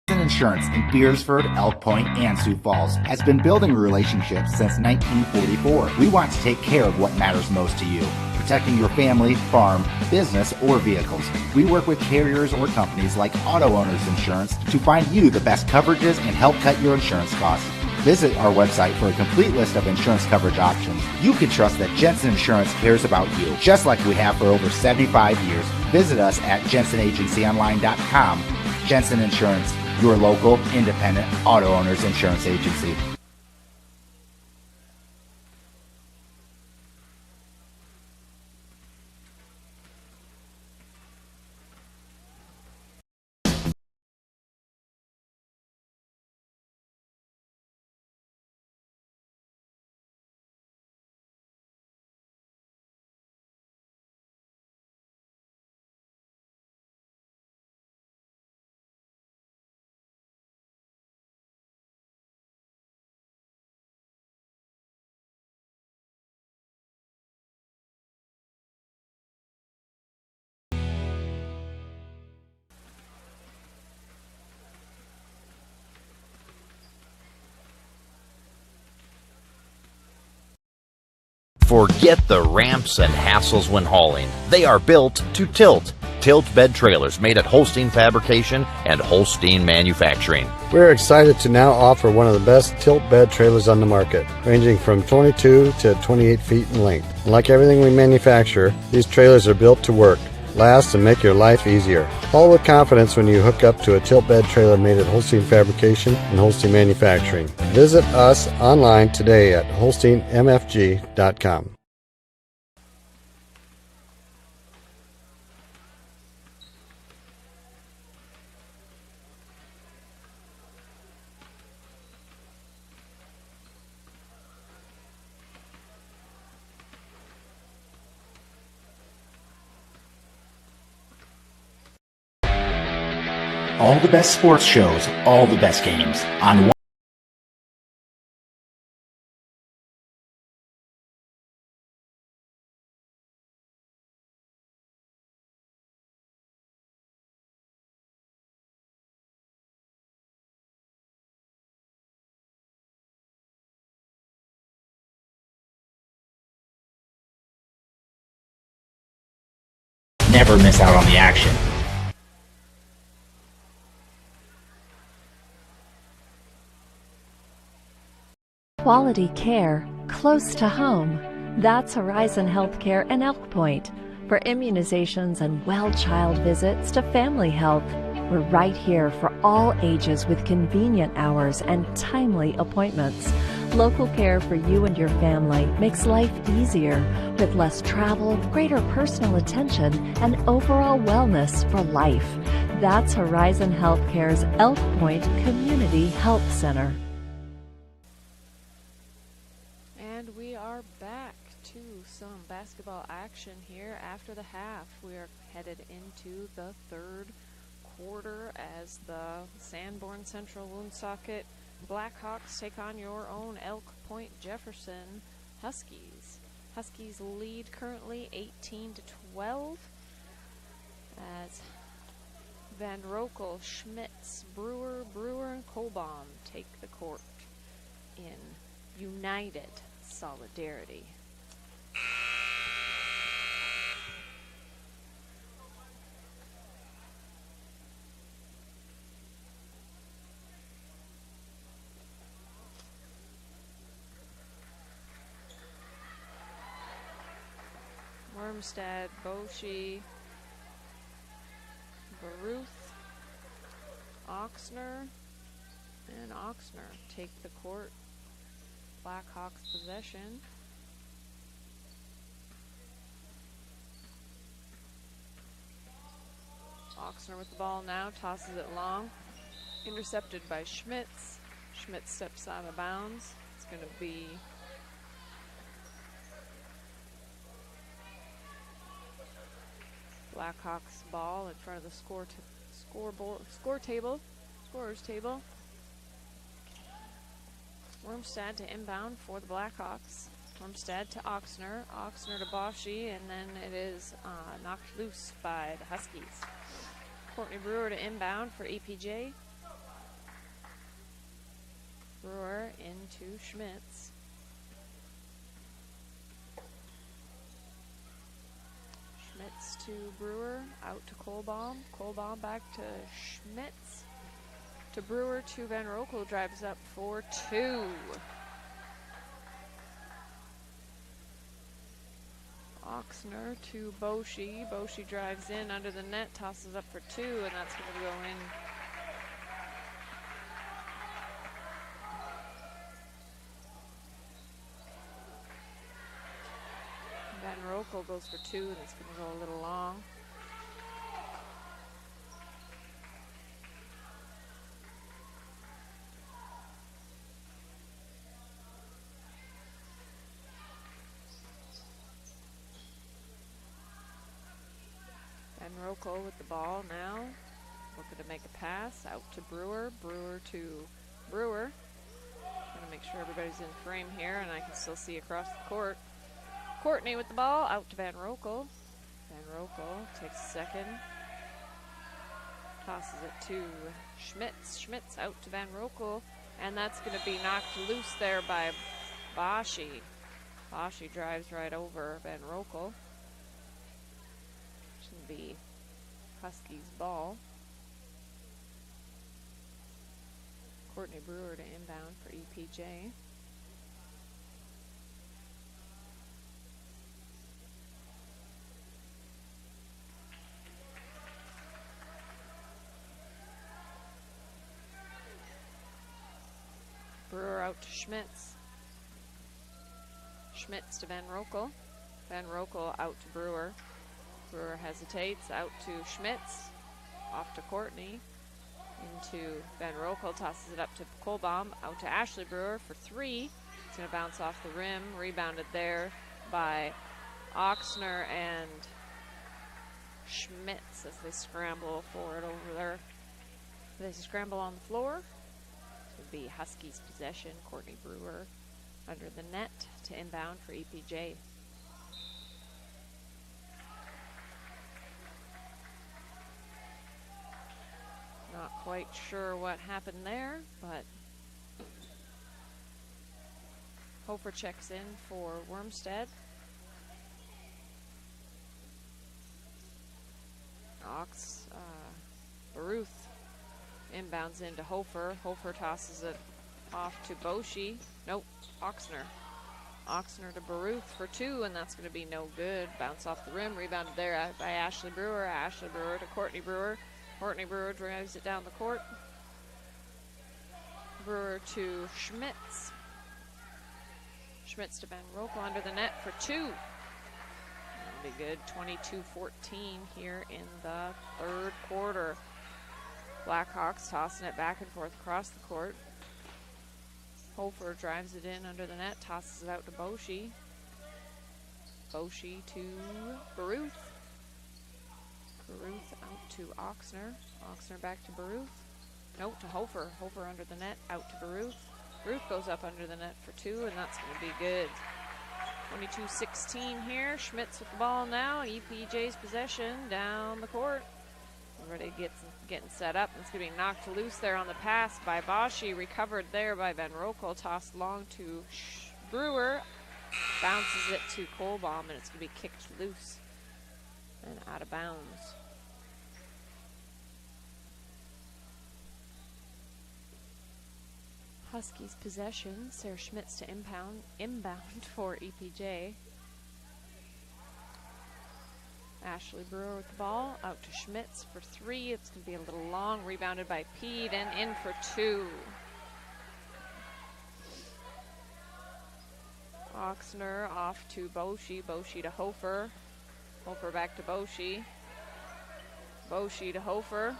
Insurance in Beersford, Elk Point, and Sioux Falls has been building relationships since 1944. We want to take care of what matters most to you, protecting your family, farm, business, or vehicles. We work with carriers or companies like Auto Owners Insurance to find you the best coverages and help cut your insurance costs. Visit our website for a complete list of insurance coverage options. You can trust that Jensen Insurance cares about you, just like we have for over 75 years. Visit us at jensenagencyonline.com. Jensen Insurance, your local, independent auto owners insurance agency. Forget the ramps and hassles when hauling. They are built to tilt. Tilt bed trailers made at Holstein Fabrication and Holstein Manufacturing. We're excited to now offer one of the best tilt bed trailers on the market, ranging from 22 to 28 feet in length. And like everything we manufacture, these trailers are built to work, last, and make your life easier. Haul with confidence when you hook up to a tilt bed trailer made at Holstein Fabrication and Holstein Manufacturing. Visit us online today at holsteinmfg.com. All the best sports shows, all the best games on one. Never miss out on the action. Quality care close to home. That's Horizon Healthcare in Elk Point. For immunizations and well child visits to family health, We're right here for all ages with convenient hours and timely appointments. Local care for you and your family makes life easier with less travel, greater personal attention, and overall wellness for life. That's Horizon Healthcare's Elk Point Community Health Center. And we are back to some basketball action here after the half. We are headed into the third quarter as the Sanborn Central Woonsocket Blackhawks take on your own Elk Point-Jefferson Huskies. Huskies lead currently 18-12 as Van Rokel, Schmitz, Brewer, and Kolbaum take the court in united solidarity. Wormstad, Boshi, Baruth, Oxner, and Oxner take the court. Blackhawks possession. Oxner with the ball now, tosses it long. Intercepted by Schmitz. Schmitz steps out of bounds. It's going to be Blackhawks ball in front of the scorer's table. Wormstad to inbound for the Blackhawks. Wormstad to Oxner. Oxner to Boshi, and then it is knocked loose by the Huskies. Courtney Brewer to inbound for EPJ. Brewer into Schmitz. Schmitz to Brewer, out to Kolbaum. Kolbaum back to Schmitz. To Brewer, to Van Rokel, drives up for two. Oxner to Boshi. Boshi drives in under the net, tosses up for two, and that's going to go in. Van Rokel goes for two, and it's going to go a little long. Van Rokel with the ball now, looking to make a pass out to Brewer. Brewer to Brewer. Trying to make sure everybody's in frame here, and I can still see across the court. Courtney with the ball, out to Van Rokel. Van Rokel takes a second. Tosses it to Schmitz. Schmitz out to Van Rokel, and that's going to be knocked loose there by Boshi. Boshi drives right over Van Rokel. Should be Huskies ball. Courtney Brewer to inbound for EPJ. Brewer out to Schmitz. Schmitz to Van Rokel. Van Rokel out to Brewer. Brewer hesitates, out to Schmitz. Off to Courtney. Into Van Rokel, tosses it up to Kolbaum. Out to Ashley Brewer for three. It's going to bounce off the rim. Rebounded there by Oxner and Schmitz as they scramble for it over there. They scramble on the floor. Would be Huskies possession. Courtney Brewer under the net to inbound for EPJ. Not quite sure what happened there, but Hofer checks in for Wormstad. Baruth inbounds into Hofer. Hofer tosses it off to Boshi. Nope, Oxner. Oxner to Baruth for two, and that's going to be no good. Bounce off the rim, rebounded there by Ashley Brewer. Ashley Brewer to Courtney Brewer. Courtney Brewer drives it down the court. Brewer to Schmitz. Schmitz to Van Rokel under the net for two. That'll be good. 22-14 here in the third quarter. Blackhawks tossing it back and forth across the court. Hofer drives it in under the net, tosses it out to Boshi. Boshi to Baruth. Baruth out to Oxner. Oxner back to Baruth. Nope, to Hofer. Hofer under the net, out to Baruth. Baruth goes up under the net for two, and that's going to be good. 22-16 here. Schmitz with the ball now. EPJ's possession down the court. Everybody getting set up. It's going to be knocked loose there on the pass by Boshi. Recovered there by Van Rokel. Tossed long to Brewer. Bounces it to Kohlbaum, and it's going to be kicked loose and out of bounds. Huskies possession. Sarah Schmitz to inbound for EPJ. Ashley Brewer with the ball, out to Schmitz for three. It's going to be a little long, rebounded by Pede, and in for two. Oxner off to Boshi, Boshi to Hofer. Hofer back to Boshi. Boshi to Hofer.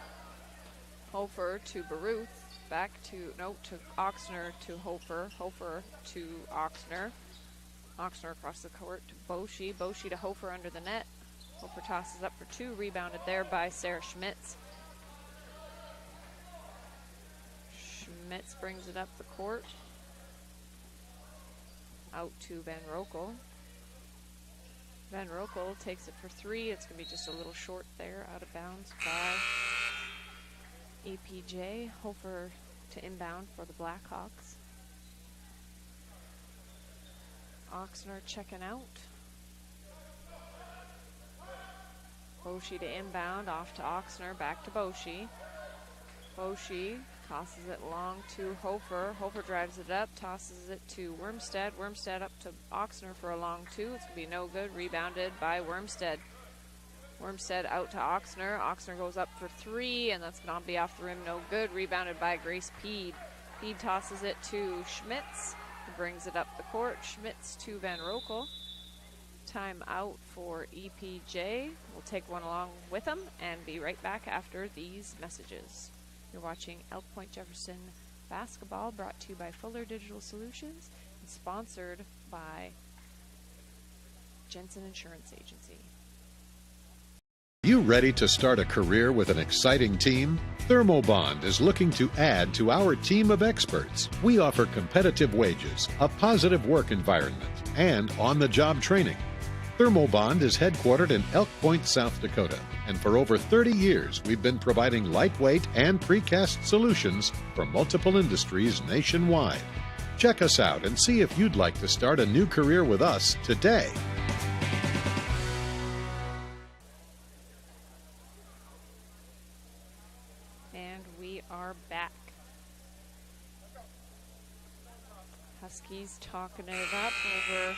Hofer to Baruth. Back to, no, to Oxner to Hofer. Hofer to Oxner. Oxner across the court to Boshi. Boshi to Hofer under the net. Hofer tosses up for two, rebounded there by Sarah Schmitz. Schmitz brings it up the court. Out to Van Rokel. Van Rokel takes it for three. It's going to be just a little short there, out of bounds by EPJ. Hofer to inbound for the Blackhawks. Oxner checking out. Boshi to inbound, off to Oxner, back to Boshi. Boshi tosses it long to Hofer. Hofer drives it up, tosses it to Wormstead. Wormstead up to Oxner for a long two. It's going to be no good. Rebounded by Wormstead. Wormstead out to Oxner. Oxner goes up for three, and that's going to be off the rim. No good. Rebounded by Grace Pede. Pede tosses it to Schmitz. He brings it up the court. Schmitz to Van Rokel. Time out for EPJ. We'll take one along with them and be right back after these messages. You're watching Elk Point-Jefferson basketball, brought to you by Fuller Digital Solutions and sponsored by Jensen Insurance Agency. You ready to start a career with an exciting team? Thermobond is looking to add to our team of experts. We offer competitive wages, a positive work environment, and on-the-job training. Thermobond is headquartered in Elk Point, South Dakota, and for over 30 years we've been providing lightweight and precast solutions for multiple industries nationwide. Check us out and see if you'd like to start a new career with us today. And we are back. Huskies talking it up over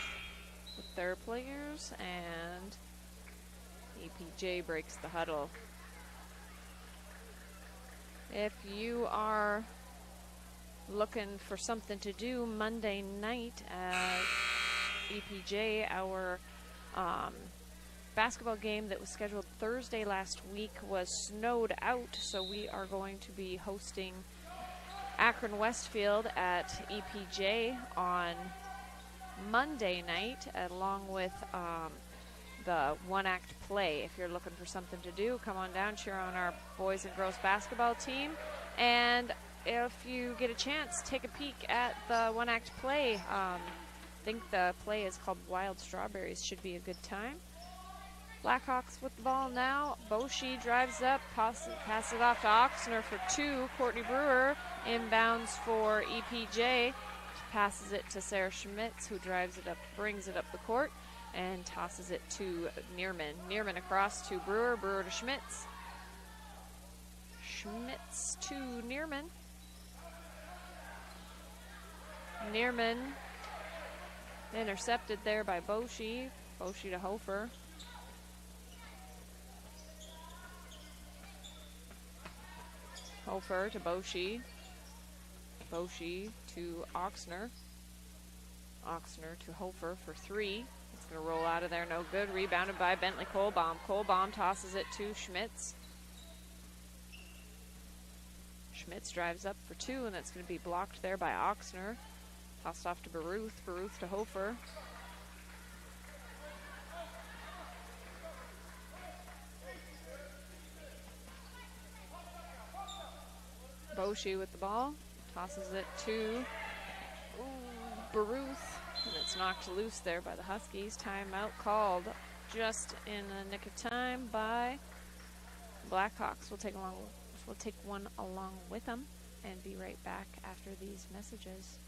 with their players, and EPJ breaks the huddle. If you are looking for something to do Monday night at EPJ, our basketball game that was scheduled Thursday last week was snowed out, so we are going to be hosting Akron Westfield at EPJ on Monday night, along with the one-act play. If you're looking for something to do, come on down, cheer on our boys and girls basketball team. And if you get a chance, take a peek at the one-act play. I think the play is called Wild Strawberries. Should be a good time. Blackhawks with the ball now. Boshi drives up, pass it off to Oxner for two. Courtney Brewer inbounds for EPJ. Passes it to Sarah Schmitz, who drives it up, brings it up the court, and tosses it to Neerman. Neerman across to Brewer, Brewer to Schmitz. Schmitz to Neerman. Neerman intercepted there by Boshi. Boshi to Hofer. Hofer to Boshi. Boshi to Oxner. Oxner to Hofer for 3. It's going to roll out of there, no good. Rebounded by Bentley Kohlbaum. Kohlbaum tosses it to Schmitz. Schmitz drives up for 2, and that's going to be blocked there by Oxner. Tossed off to Baruth. Baruth to Hofer. Boshi with the ball. Tosses it to Baruth. And it's knocked loose there by the Huskies. Timeout called just in the nick of time by Blackhawks. We'll take one along with them and be right back after these messages.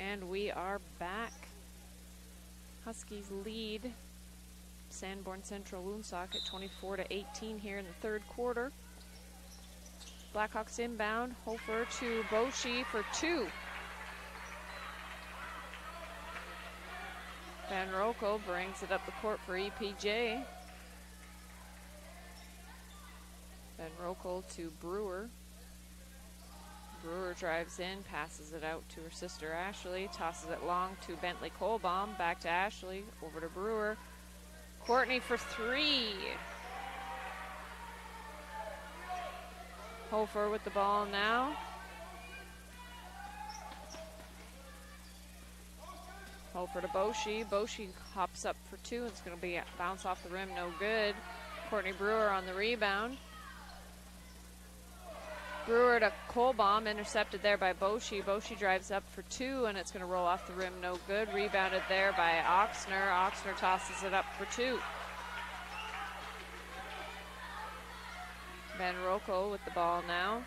And we are back. Huskies lead Sanborn Central Woonsocket 24-18 here in the third quarter. Blackhawks inbound. Hofer to Boshi for 2. Van Rokel brings it up the court for EPJ. Van Rokel to Brewer. Brewer drives in, passes it out to her sister Ashley, tosses it long to Bentley Kohlbaum, back to Ashley, over to Brewer. Courtney for 3. Hofer with the ball now. Hofer to Boshi. Boshi hops up for 2. It's going to be a bounce off the rim, no good. Courtney Brewer on the rebound. Brewer to Kohlbaum, intercepted there by Boshi. Boshi drives up for 2, and it's going to roll off the rim, no good. Rebounded there by Oxner. Oxner tosses it up for 2. Van Rokel with the ball now.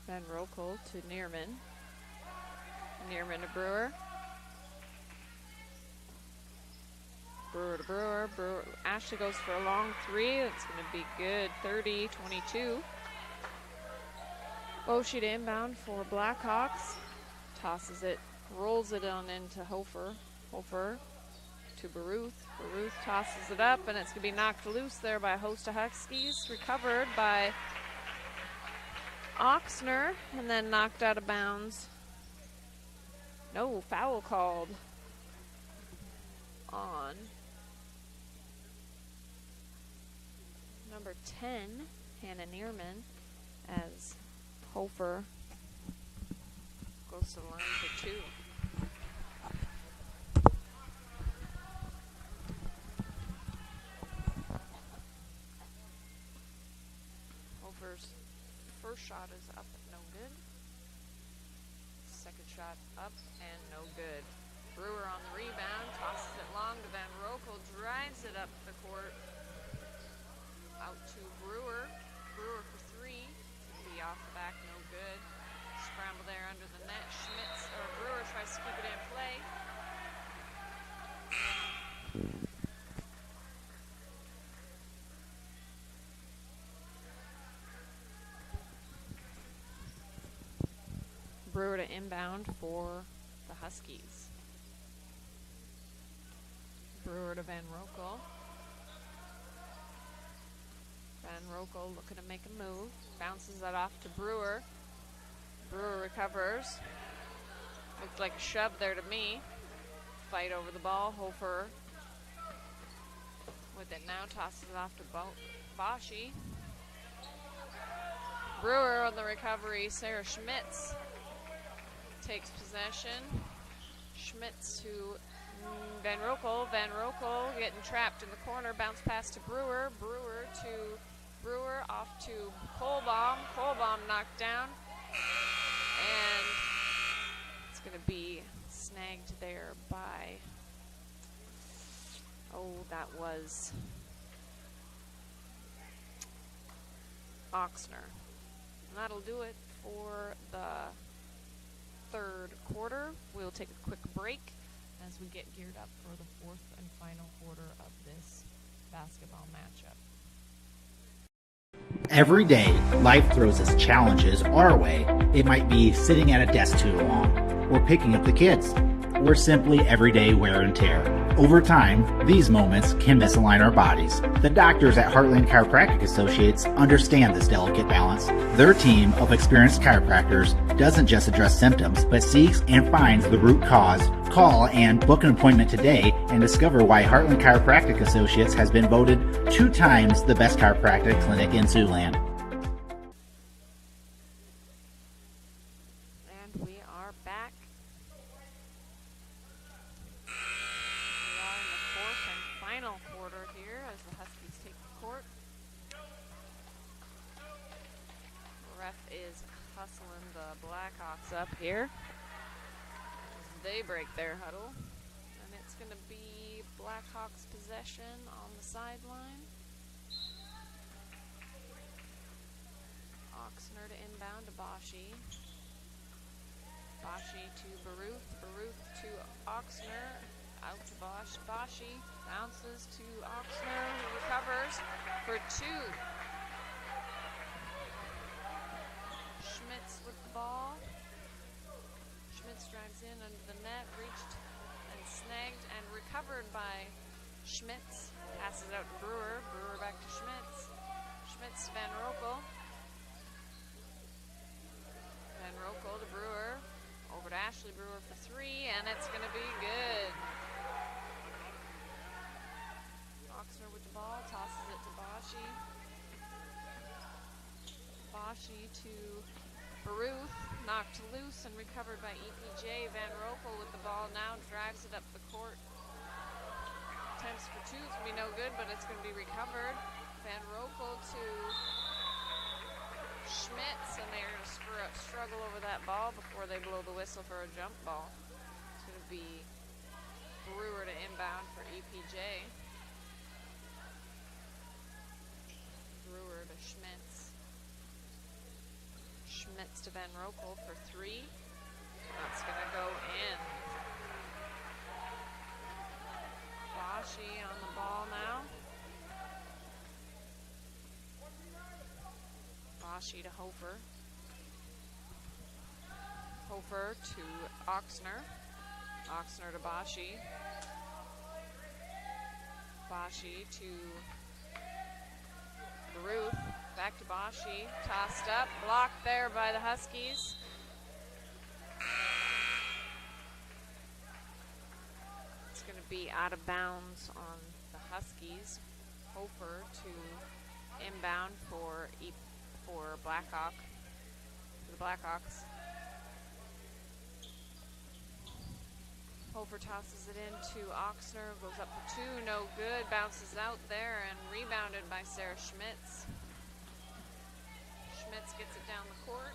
Van Rokel to Neerman. Neerman to Brewer. Brewer to Brewer. Ashley goes for a long 3. It's going to be good. 30-22. Boshi to inbound for Blackhawks. Tosses it, rolls it on into Hofer. Hofer to Baruth. Baruth tosses it up, and it's going to be knocked loose there by a host of Huskies. Recovered by Oxner, and then knocked out of bounds. No, foul called on number 10, Hannah Neerman, as Hofer goes to the line for 2. Hofer's first shot is up, no good. Second shot up and no good. Brewer on the rebound, tosses it long to Van Rokel, drives it up the court. Out to Brewer. Brewer for 3. Be off the back, no good. Scramble there under the net. Schmitz, or Brewer tries to keep it in play. Brewer to inbound for the Huskies. Brewer to Van Rokel. Van Rokel looking to make a move. Bounces that off to Brewer. Brewer recovers. Looked like a shove there to me. Fight over the ball. Hofer with it now. Tosses it off to Boshi. Brewer on the recovery. Sarah Schmitz takes possession. Schmitz to Van Rokel. Van Rokel getting trapped in the corner. Bounce pass to Brewer. Brewer to Brewer off to Kohlbaum. Kohlbaum knocked down. And it's going to be snagged there by, that was Oxner. And that'll do it for the third quarter. We'll take a quick break as we get geared up for the fourth and final quarter of this basketball matchup. Every day, life throws its challenges our way. It might be sitting at a desk too long, or picking up the kids, or simply everyday wear and tear. Over time, these moments can misalign our bodies. The doctors at Heartland Chiropractic Associates understand this delicate balance. Their team of experienced chiropractors doesn't just address symptoms, but seeks and finds the root cause. Call and book an appointment today and discover why Heartland Chiropractic Associates has been voted 2 times the best chiropractic clinic in Siouxland. And we are back. We are in the fourth and final quarter here as the Huskies take the court. The ref is hustling the Blackhawks up here. They break their huddle, and it's going to be Blackhawks possession on the sideline. Oxner to inbound to Bashi. Bashi to Baruth. Baruth to Oxner. Out to Bashi. Bounces to Oxner, who recovers for 2. Schmitz with the ball. Schmitz drives in under the net, reached and snagged and recovered by Schmitz. Passes out to Brewer. Brewer back to Schmitz. Schmitz to Van Rokel. Van Rokel to Brewer. Over to Ashley Brewer for 3, and it's going to be good. Oxner with the ball, tosses it to Bashi. Bashi to Baruth, knocked loose and recovered by EPJ. Van Rokel with the ball now, drives it up the court. Attempts for 2, it's going to be no good, but it's going to be recovered. Van Rokel to Schmitz, and they're going to struggle over that ball before they blow the whistle for a jump ball. It's going to be Brewer to inbound for EPJ. Brewer to Schmitz. Schmitz to Van Rokel for 3. That's going to go in. Bashi on the ball now. Bashi to Hofer. Hofer to Oxner. Oxner to Bashi. Bashi to Baruth. Back to Bashi. Tossed up. Blocked there by the Huskies. It's going to be out of bounds on the Huskies. Hofer to inbound for Blackhawk. For the Blackhawks. Hofer tosses it into Oxner. Goes up for 2. No good. Bounces out there and rebounded by Sarah Schmitz. Schmitz gets it down the court.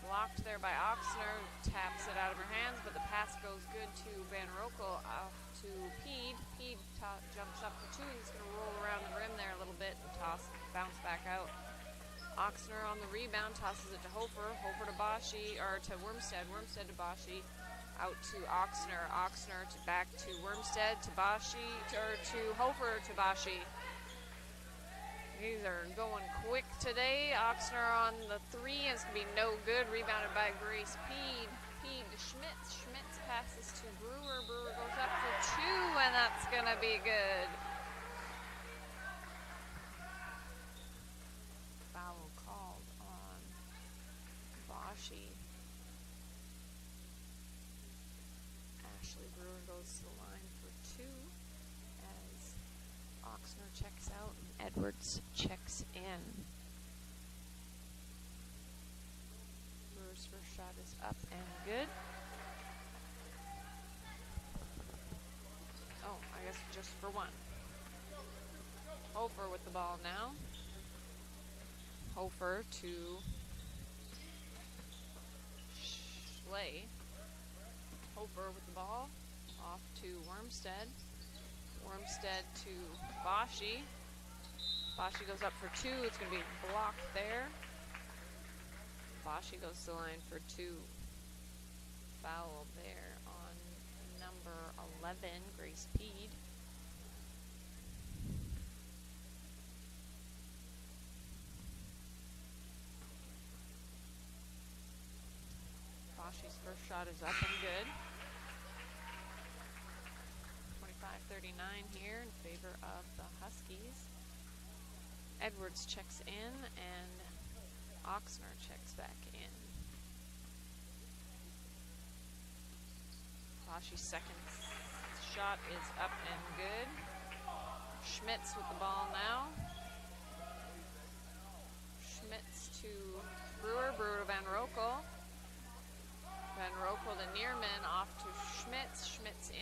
Blocked there by Oxner. Taps it out of her hands, but the pass goes good to Van Rokel off to Peed. Peed jumps up for 2. He's going to roll around the rim there a little bit and bounce back out. Oxner on the rebound, tosses it to Hofer. Hofer to Bashi, or to Wormstead. Wormstead to Bashi. Out to Oxner. Oxner to back to Wormstead to Bashi, or to Hofer to Bashi. These are going quick today. Oxner on the 3, and it's going to be no good. Rebounded by Grace Peed. Peed to Schmitz. Schmitz passes to Brewer. Brewer goes up for 2, and that's going to be good. Foul called on Bashi. Ashley Brewer goes to the line for 2 as Oxner checks out and Edwards checks in. Brewer's first shot is up and good. Oh, I guess just for 1. Hofer with the ball now. Hofer to Schley. Hofer with the ball, off to Wormstead. Wormstead to Boschi. Boschi goes up for 2. It's going to be blocked there. Boschi goes to the line for 2. Foul there on number 11, Grace Peed. Boschi's first shot is up and good. 25-39 here in favor of the Huskies. Edwards checks in and Oxner checks back in. Boschi's second shot is up and good. Schmitz with the ball now. Schmitz to Brewer, Brewer to Van Rokel. Van Rokel to Neerman, off to Schmitz. Schmitz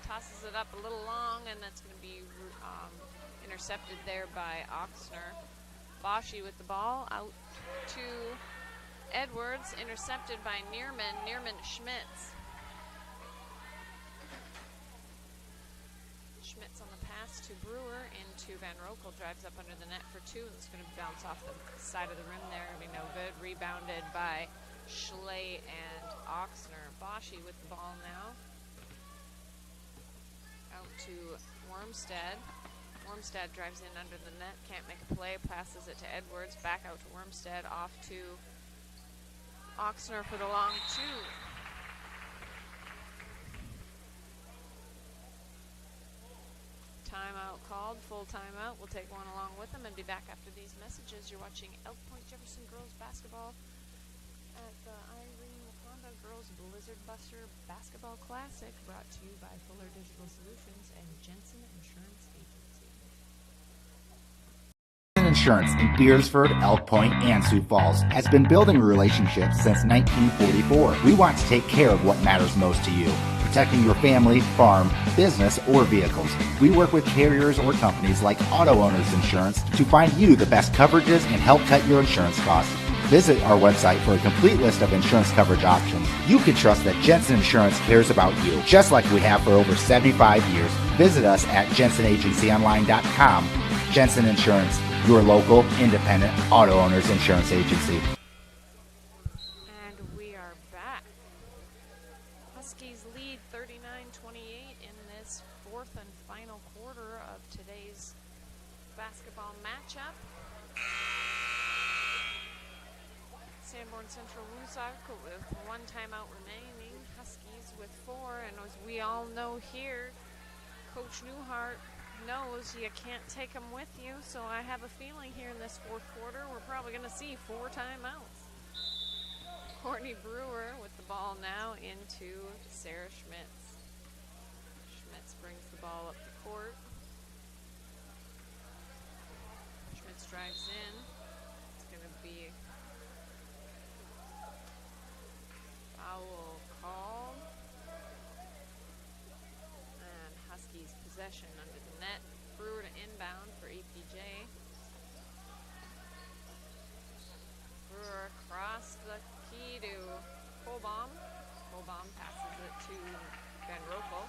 tosses it up a little long, and that's going to be intercepted there by Oxner. Boschi with the ball, out to Edwards, intercepted by Neerman. Neerman to Schmitz. Schmitz on the pass to Brewer, into Van Rokel, drives up under the net for 2, and it's going to bounce off the side of the rim there. It'll be no good. Rebounded by Schley and Oxner. Boschi with the ball now. Out to Wormstead. Wormstead drives in under the net, can't make a play, passes it to Edwards, back out to Wormstead, off to Oxner for the long 2. Timeout called, full timeout. We'll take one along with them and be back after these messages. You're watching Elk Point-Jefferson girls basketball at the Irene-Wakonda Girls Blizzard Buster Basketball Classic, brought to you by Fuller Digital Solutions and Jensen Insurance Agency. Insurance in Beersford, Elk Point, and Sioux Falls has been building relationships since 1944. We want to take care of what matters most to you, protecting your family, farm, business, or vehicles. We work with carriers or companies like Auto Owners Insurance to find you the best coverages and help cut your insurance costs. Visit our website for a complete list of insurance coverage options. You can trust that Jensen Insurance cares about you, just like we have for over 75 years. Visit us at jensenagencyonline.com. Jensen Insurance, your local, independent auto owners insurance agency. And we are back. Huskies lead 39-28 in this fourth and final quarter of today's basketball matchup. Sanborn Central Woonsocket with 1 timeout remaining. Huskies with 4, and as we all know here, Coach Newhart knows you can't take them with you, so I have a feeling here in this fourth quarter we're probably going to see 4 timeouts. Courtney Brewer with the ball now into Sarah Schmitz. Schmitz brings the ball up the court. Schmitz drives in. It's going to be foul called. And Huskies possession under the net. Brewer to inbound for EPJ. Brewer across the key to Kohlbaum. Kohlbaum passes it to Van Rokel.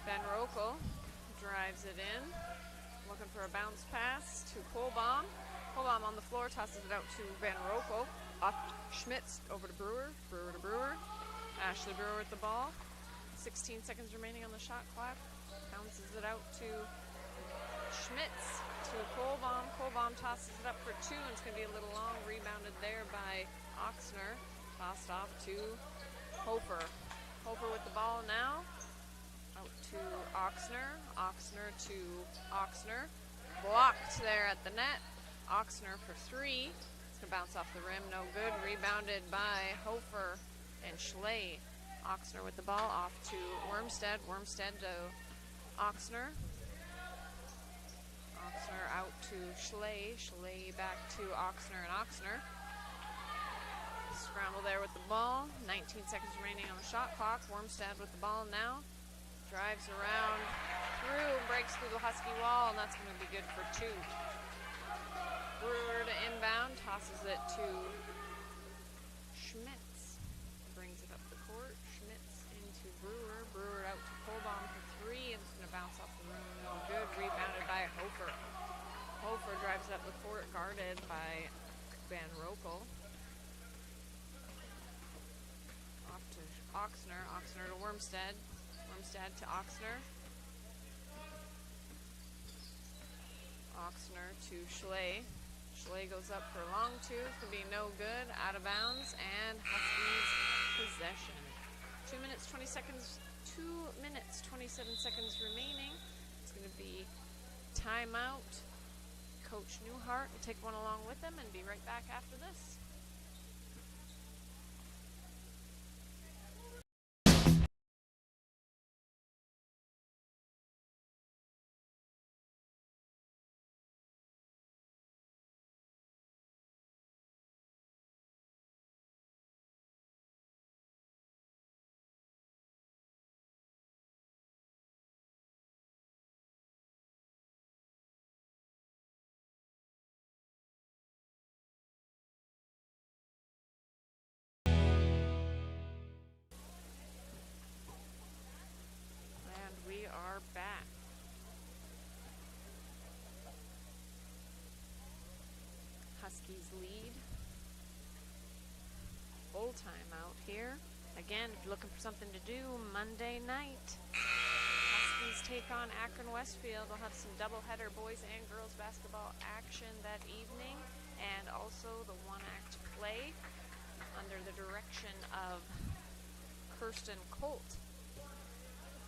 Van Rokel drives it in. Looking for a bounce pass to Kohlbaum. Kohlbaum on the floor, tosses it out to Van Rokel. Up Schmitz over to Brewer. Brewer to Brewer. Ashley Brewer with the ball. 16 seconds remaining on the shot clock. Bounces it out to Schmitz to Kohlbaum. Kohlbaum tosses it up for 2, and it's going to be a little long. Rebounded there by Oxner. Tossed off to Hofer. Hofer with the ball now. Out to Oxner. Oxner to Oxner. Blocked there at the net. Oxner for 3. It's going to bounce off the rim. No good. Rebounded by Hofer and Schley. Oxner with the ball off to Wormstead. Wormstead to Oxner. Oxner out to Schley. Schley back to Oxner and Oxner. Scramble there with the ball. 19 seconds remaining on the shot clock. Wormstead with the ball now. Drives around through, breaks through the Husky wall, and that's going to be good for 2. Brewer to inbound. tosses it to Schmitz. Brings it up the court. Schmitz into Brewer. Brewer out to Kohlbaum for three, and it's going to bounce off the rim. No good. Rebounded by Hofer. Hofer drives it up the court, guarded by Van Rokel. Off to Oxner. Oxner to Wormstead. Wormstead to Oxner. Oxner to Schley. Schley goes up for a long two. Could be no good. Out of bounds. And Huskies possession. 2 minutes, 20 seconds. 2 minutes, 27 seconds remaining. It's going to be timeout. Coach Newhart will take one along with them and be right back after this. We are back. Huskies lead. Full timeout here. Again, if you're looking for something to do, Monday night. Huskies take on Akron Westfield. They'll have some doubleheader boys and girls basketball action that evening, and also the one-act play under the direction of Kirsten Colt.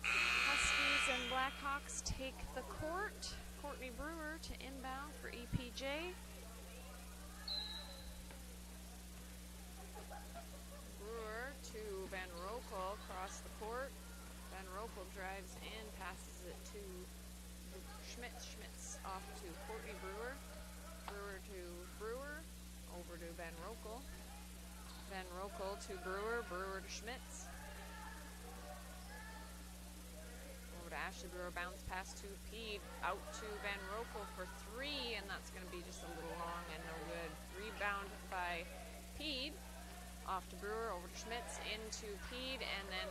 Huskies and Blackhawks take the court. Courtney Brewer to inbound for EPJ. Brewer to Van Rokel across the court. Van Rokel drives in, passes it to Schmitz. Schmitz off to Courtney Brewer. Brewer to Brewer. Over to Van Rokel. Van Rokel to Brewer. Brewer to Schmitz. Ashley Brewer bounce pass to Peed, out to Van Rokel for three, and that's going to be just a little long and no good. Rebound by Peed, off to Brewer, over to Schmitz, into Peed, and then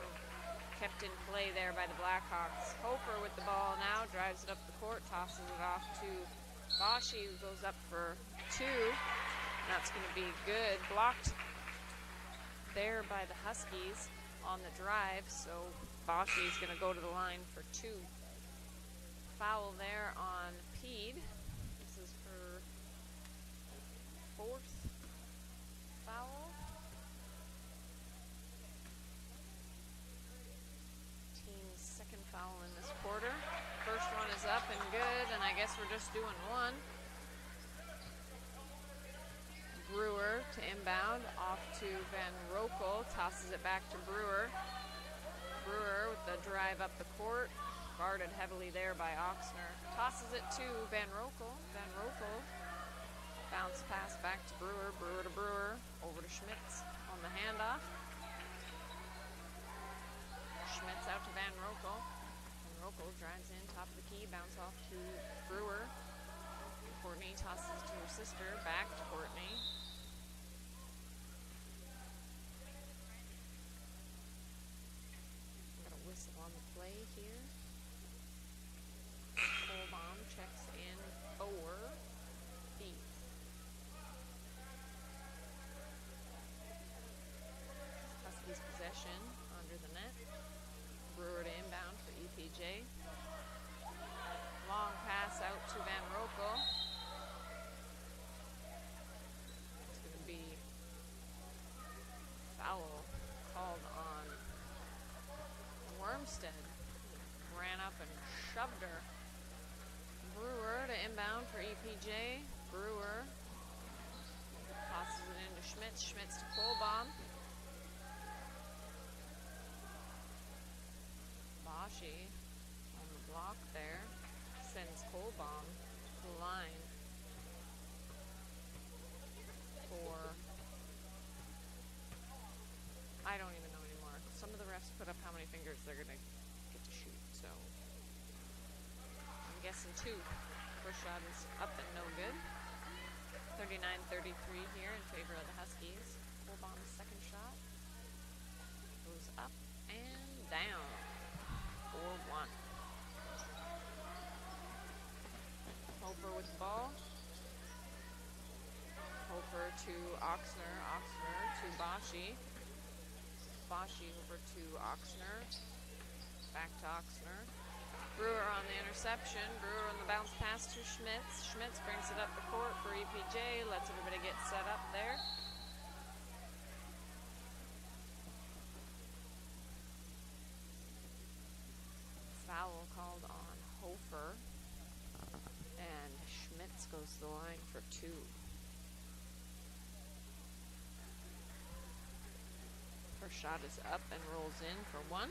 kept in play there by the Blackhawks. Hofer with the ball now, drives it up the court, tosses it off to Bashi, who goes up for two. That's going to be good. Blocked there by the Huskies on the drive, so Bashi is going to go to the line for two. Foul there on Peed. This is her fourth foul. Team's second foul in this quarter. First one is up and good, and I guess we're just doing one. Brewer to inbound, off to Van Rokel, tosses it back to Brewer. Brewer with the drive up the court, guarded heavily there by Oxner. Tosses it to Van Rokel. Van Rokel, bounce pass back to Brewer. Brewer to Brewer, over to Schmitz on the handoff. Schmitz out to Van Rokel. Van Rokel drives in, top of the key, bounce off to Brewer. Courtney tosses to her sister, back to Courtney. On the play here. Kohlbaum checks in for Peed. Huskies possession under the net. Brewer to inbound for EPJ. Long pass out to Van Rokel. It's going to be foul called on Wormstead. Ran up and shoved her. Brewer to inbound for EPJ. Brewer tosses it into Schmitz. Schmitz to Kohlbaum. Bashi on the block there. Sends Kohlbaum to the line for, I don't even know anymore. Some of the refs put up how many fingers they're going to get to shoot, so I'm guessing two. First shot is up and no good. 39-33 here in favor of the Huskies. Kohlbaum's second shot goes up and down. 4-1. Hofer with the ball. Hofer to Oxner. Oxner to Bashi. Bashi over to Oxner. Back to Oxner. Brewer on the interception. Brewer on the bounce pass to Schmitz. Schmitz brings it up the court for EPJ. Lets everybody get set up there. Foul called on Hofer. And Schmitz goes to the line for 2. First shot is up and rolls in for 1.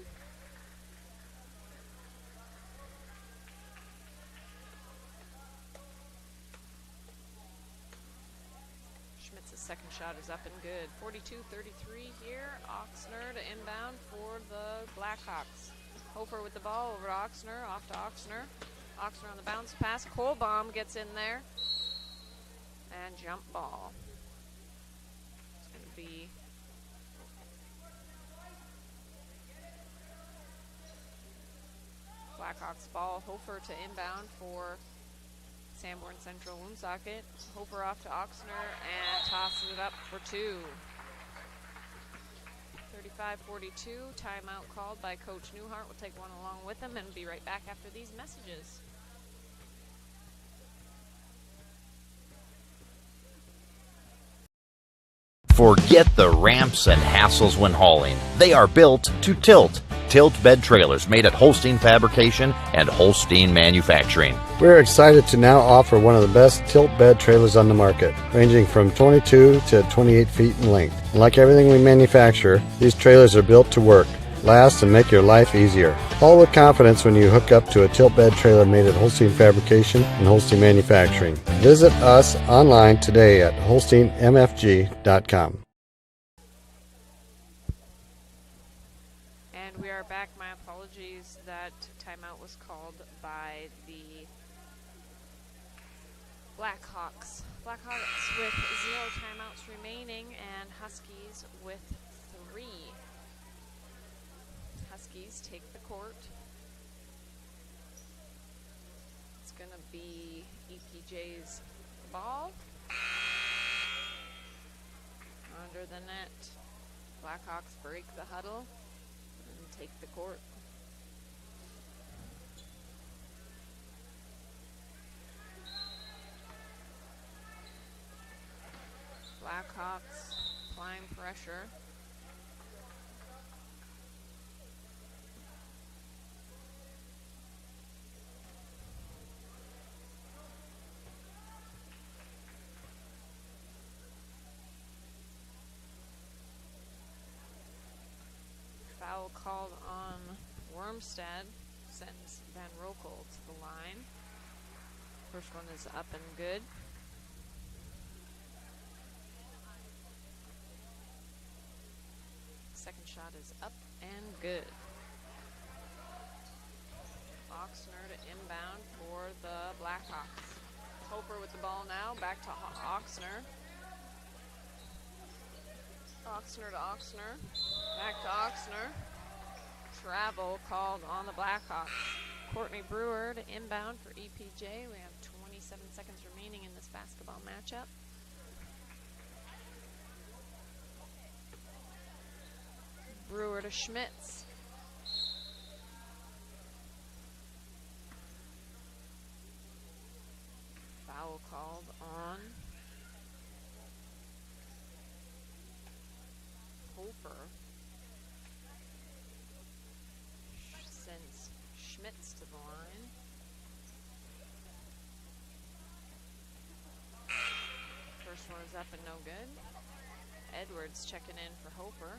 Schmitz's second shot is up and good. 42-33 here. Oxner to inbound for the Blackhawks. Hofer with the ball over to Oxner. Off to Oxner. Oxner on the bounce pass. Kohlbaum gets in there. And jump ball. It's going to be Blackhawks ball. Hofer to inbound for Sanborn Central Woonsocket. Hofer off to Oxner and tosses it up for 2. 35-42. Timeout called by Coach Newhart. We'll take one along with him and be right back after these messages. Forget the ramps and hassles when hauling. They are built to tilt. Tilt bed trailers made at Holstein Fabrication and Holstein Manufacturing. We're excited to now offer one of the best tilt bed trailers on the market, ranging from 22 to 28 feet in length. And like everything we manufacture, these trailers are built to work, last, and make your life easier. All with confidence when you hook up to a tilt bed trailer made at Holstein Fabrication and Holstein Manufacturing. Visit us online today at holsteinmfg.com. And we are back. My apologies that timeout was called by the Blackhawks. Blackhawks with 0 timeouts remaining and Huskies with 3. Huskies take the court. It's going to be EPJ's ball. Under the net. Blackhawks break the huddle and take the court. Blackhawks applying pressure. Foul called on Wormstad, sends Van Rokel to the line. First one is up and good. Second shot is up and good. Oxner to inbound for the Blackhawks. Hofer with the ball now, back to Oxner. Oxner to Oxner, back to Oxner. Travel called on the Blackhawks. Courtney Brewer to inbound for EPJ. We have 27 seconds remaining in this basketball matchup. Brewer to Schmitz. Foul called on Hofer. Sends Schmitz to the line. First one is up and no good. Edwards checking in for Hofer.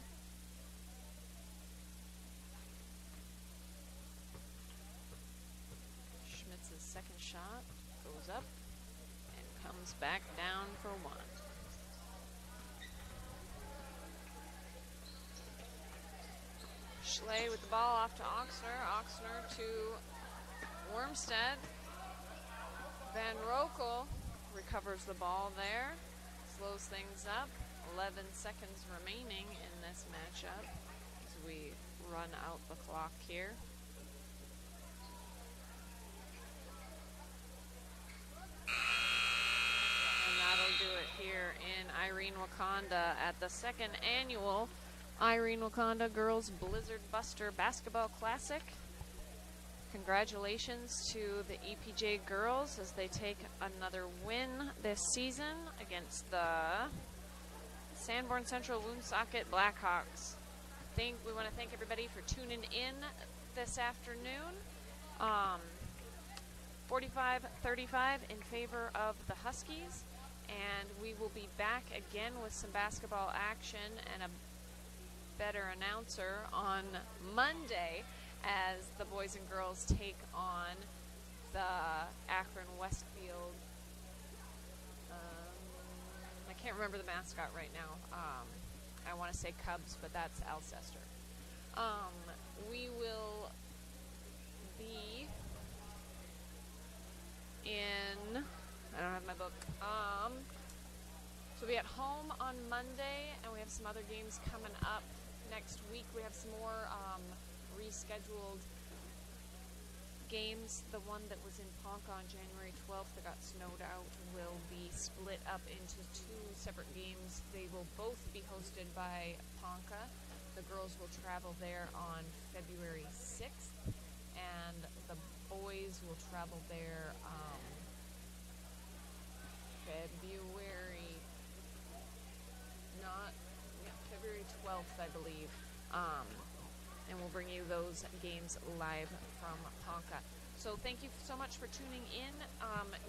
Schmitz's second shot goes up and comes back down for 1. Schley with the ball off to Oxner. Oxner to Wormstad. Van Rokel recovers the ball there, slows things up. 11 seconds remaining in this matchup as we run out the clock here. And that'll do it here in Irene-Wakonda at the second annual Irene-Wakonda Girls Blizzard Buster Basketball Classic. Congratulations to the EPJ girls as they take another win this season against the Sanborn Central Woonsocket Blackhawks. We want to thank everybody for tuning in this afternoon. 45-35 in favor of the Huskies, and we will be back again with some basketball action and a better announcer on Monday as the boys and girls take on the Akron Westfield. I can't remember the mascot right now. I want to say Cubs, but that's Alcester. We will be in, I don't have my book. So we'll be at home on Monday, and we have some other games coming up next week. We have some more rescheduled games. The one that was in Ponca on January 12th that got snowed out will be split up into 2 separate games. They will both be hosted by Ponca. The girls will travel there on February 6th, and the boys will travel there February 12th, I believe. And we'll bring you those games live from Ponca. So thank you so much for tuning in.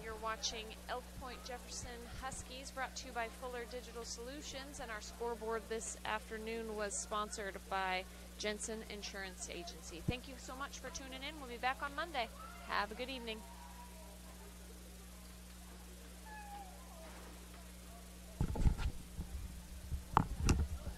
You're watching Elk Point-Jefferson Huskies, brought to you by Fuller Digital Solutions, and our scoreboard this afternoon was sponsored by Jensen Insurance Agency. Thank you so much for tuning in. We'll be back on Monday. Have a good evening.